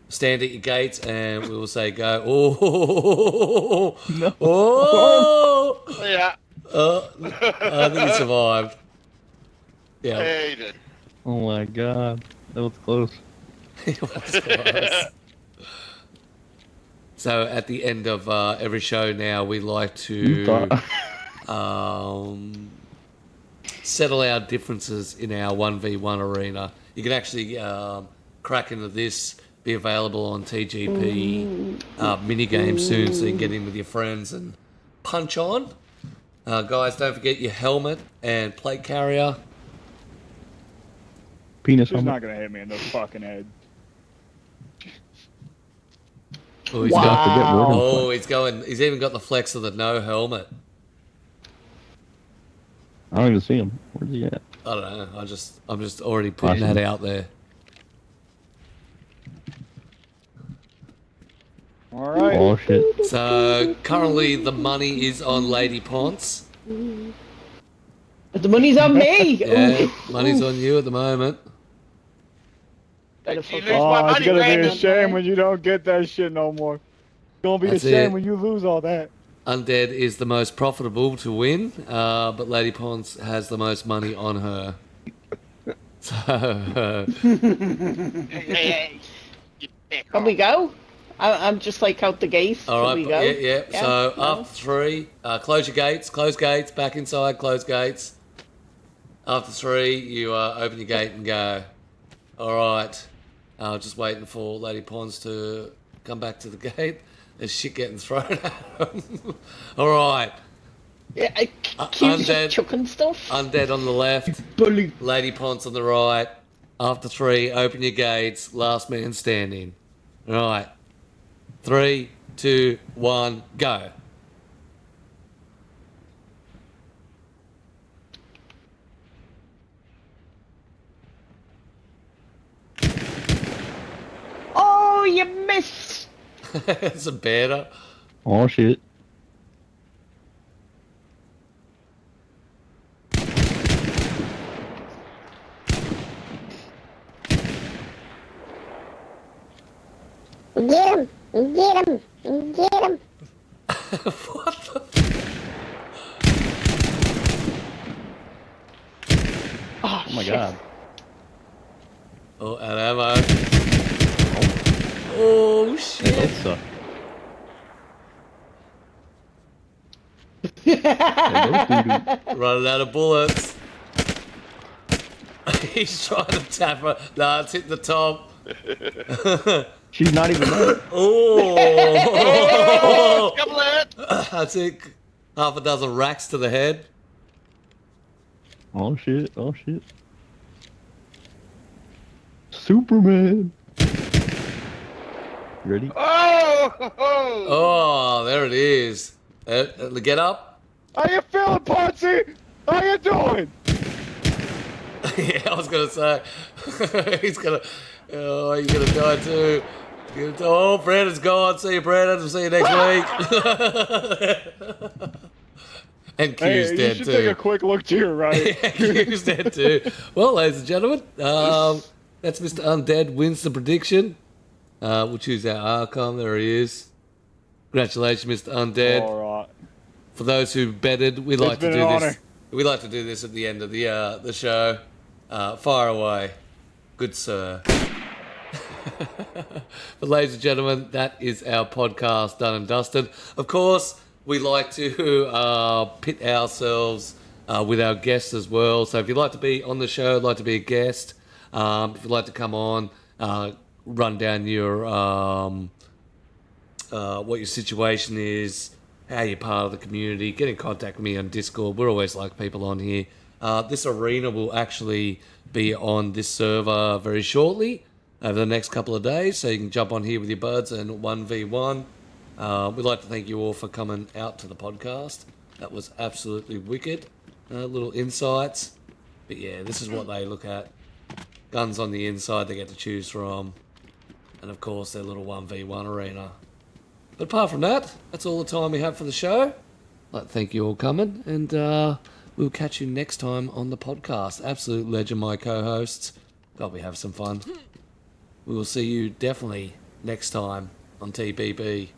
stand at your gates and we will say go. Oh,
No.
oh,
Yeah,
I think he survived. Yeah,
he did.
Oh my god, that was close.
it was close. So at the end of every show now, we like
You
to
thought.
settle our differences in our 1v1 arena. You can actually crack into this, be available on TGP minigame soon, so you can get in with your friends and punch on. Guys, don't forget your helmet and plate carrier.
Penis
She's
helmet.
not gonna hit me in the fucking head.
Oh, he's
Wow.
got,
Forget word and
oh, he's going. He's even got the flex of the no helmet.
I don't even see him. Where's he at?
I don't know. I'm just already putting
Awesome.
that out there.
All right.
Oh shit.
So currently the money is on Lady Ponce.
The money's on me!
Yeah,
Ooh.
money's on you at the moment.
Better
You
fuck
lose
off.
my
Oh, it's
money,
gonna be a
Brandon.
shame when you don't get that shit no more. It's gonna be
That's
a shame
it.
when you lose all that.
Undead is the most profitable to win, but Lady Ponce has the most money on her. So
Hey, you dick
Can we
off.
go? I'm just like out the gate.
all
Can
right,
we go?
yeah. So
no?
up 3, close your gates, close gates, back inside, close gates. After 3, you open your gate and go. All right, just waiting for Lady Ponce to come back to the gate. There's shit getting thrown at him. All right,
Yeah,
Undead.
Q's chucking stuff.
Undead on the left,
Bully.
Lady Ponce on the right. After 3, open your gates. Last man standing. All right. 3, 2, 1, go.
Oh you missed.
It's a better.
Oh shit.
Get him! Get him! Get him!
What the?
Oh,
Oh my
shit.
god.
Oh, and ammo. Oh, shit.
That suck. Yeah, those
Running out of bullets. He's trying to tap her. Nah, it's hit the top.
She's not even there.
Oh!
Couple of
I think half a dozen racks to the head.
Oh shit, oh shit. Superman! Ready?
Oh!
Oh, there it is. Get up.
How you feeling, Ponzi? How you doing?
Yeah, I was gonna say. He's gonna. Oh, you're gonna die too. You're gonna die. Oh, Brandon's gone. See you, Brandon. See you next week. And Q's
Hey,
dead
you should
too.
take a quick look to your right.
Yeah, Q's dead too. Well, ladies and gentlemen, that's Mr. Undead wins the prediction. We'll choose our Archon. There he is. Congratulations, Mr. Undead.
All right.
For those who betted, we like to
been
do
an
this.
honor.
We like to do this at the end of the show. Fire away, good sir. But ladies and gentlemen, that is our podcast done and dusted. Of course, we like to pit ourselves with our guests as well. So if you'd like to be on the show, like to be a guest, if you'd like to come on, run down your what your situation is, how you're part of the community, get in contact with me on Discord. We're always like people on here. This arena will actually be on this server very shortly, over the next couple of days, so you can jump on here with your buds and 1v1. We'd like to thank you all for coming out to the podcast. That was absolutely wicked. Little insights. But yeah, this is what they look at. Guns on the inside they get to choose from. And of course, their little 1v1 arena. But apart from that, that's all the time we have for the show. I'd like to thank you all coming, and we'll catch you next time on the podcast. Absolute legend, my co-hosts. God, we have some fun. We will see you definitely next time on TBB.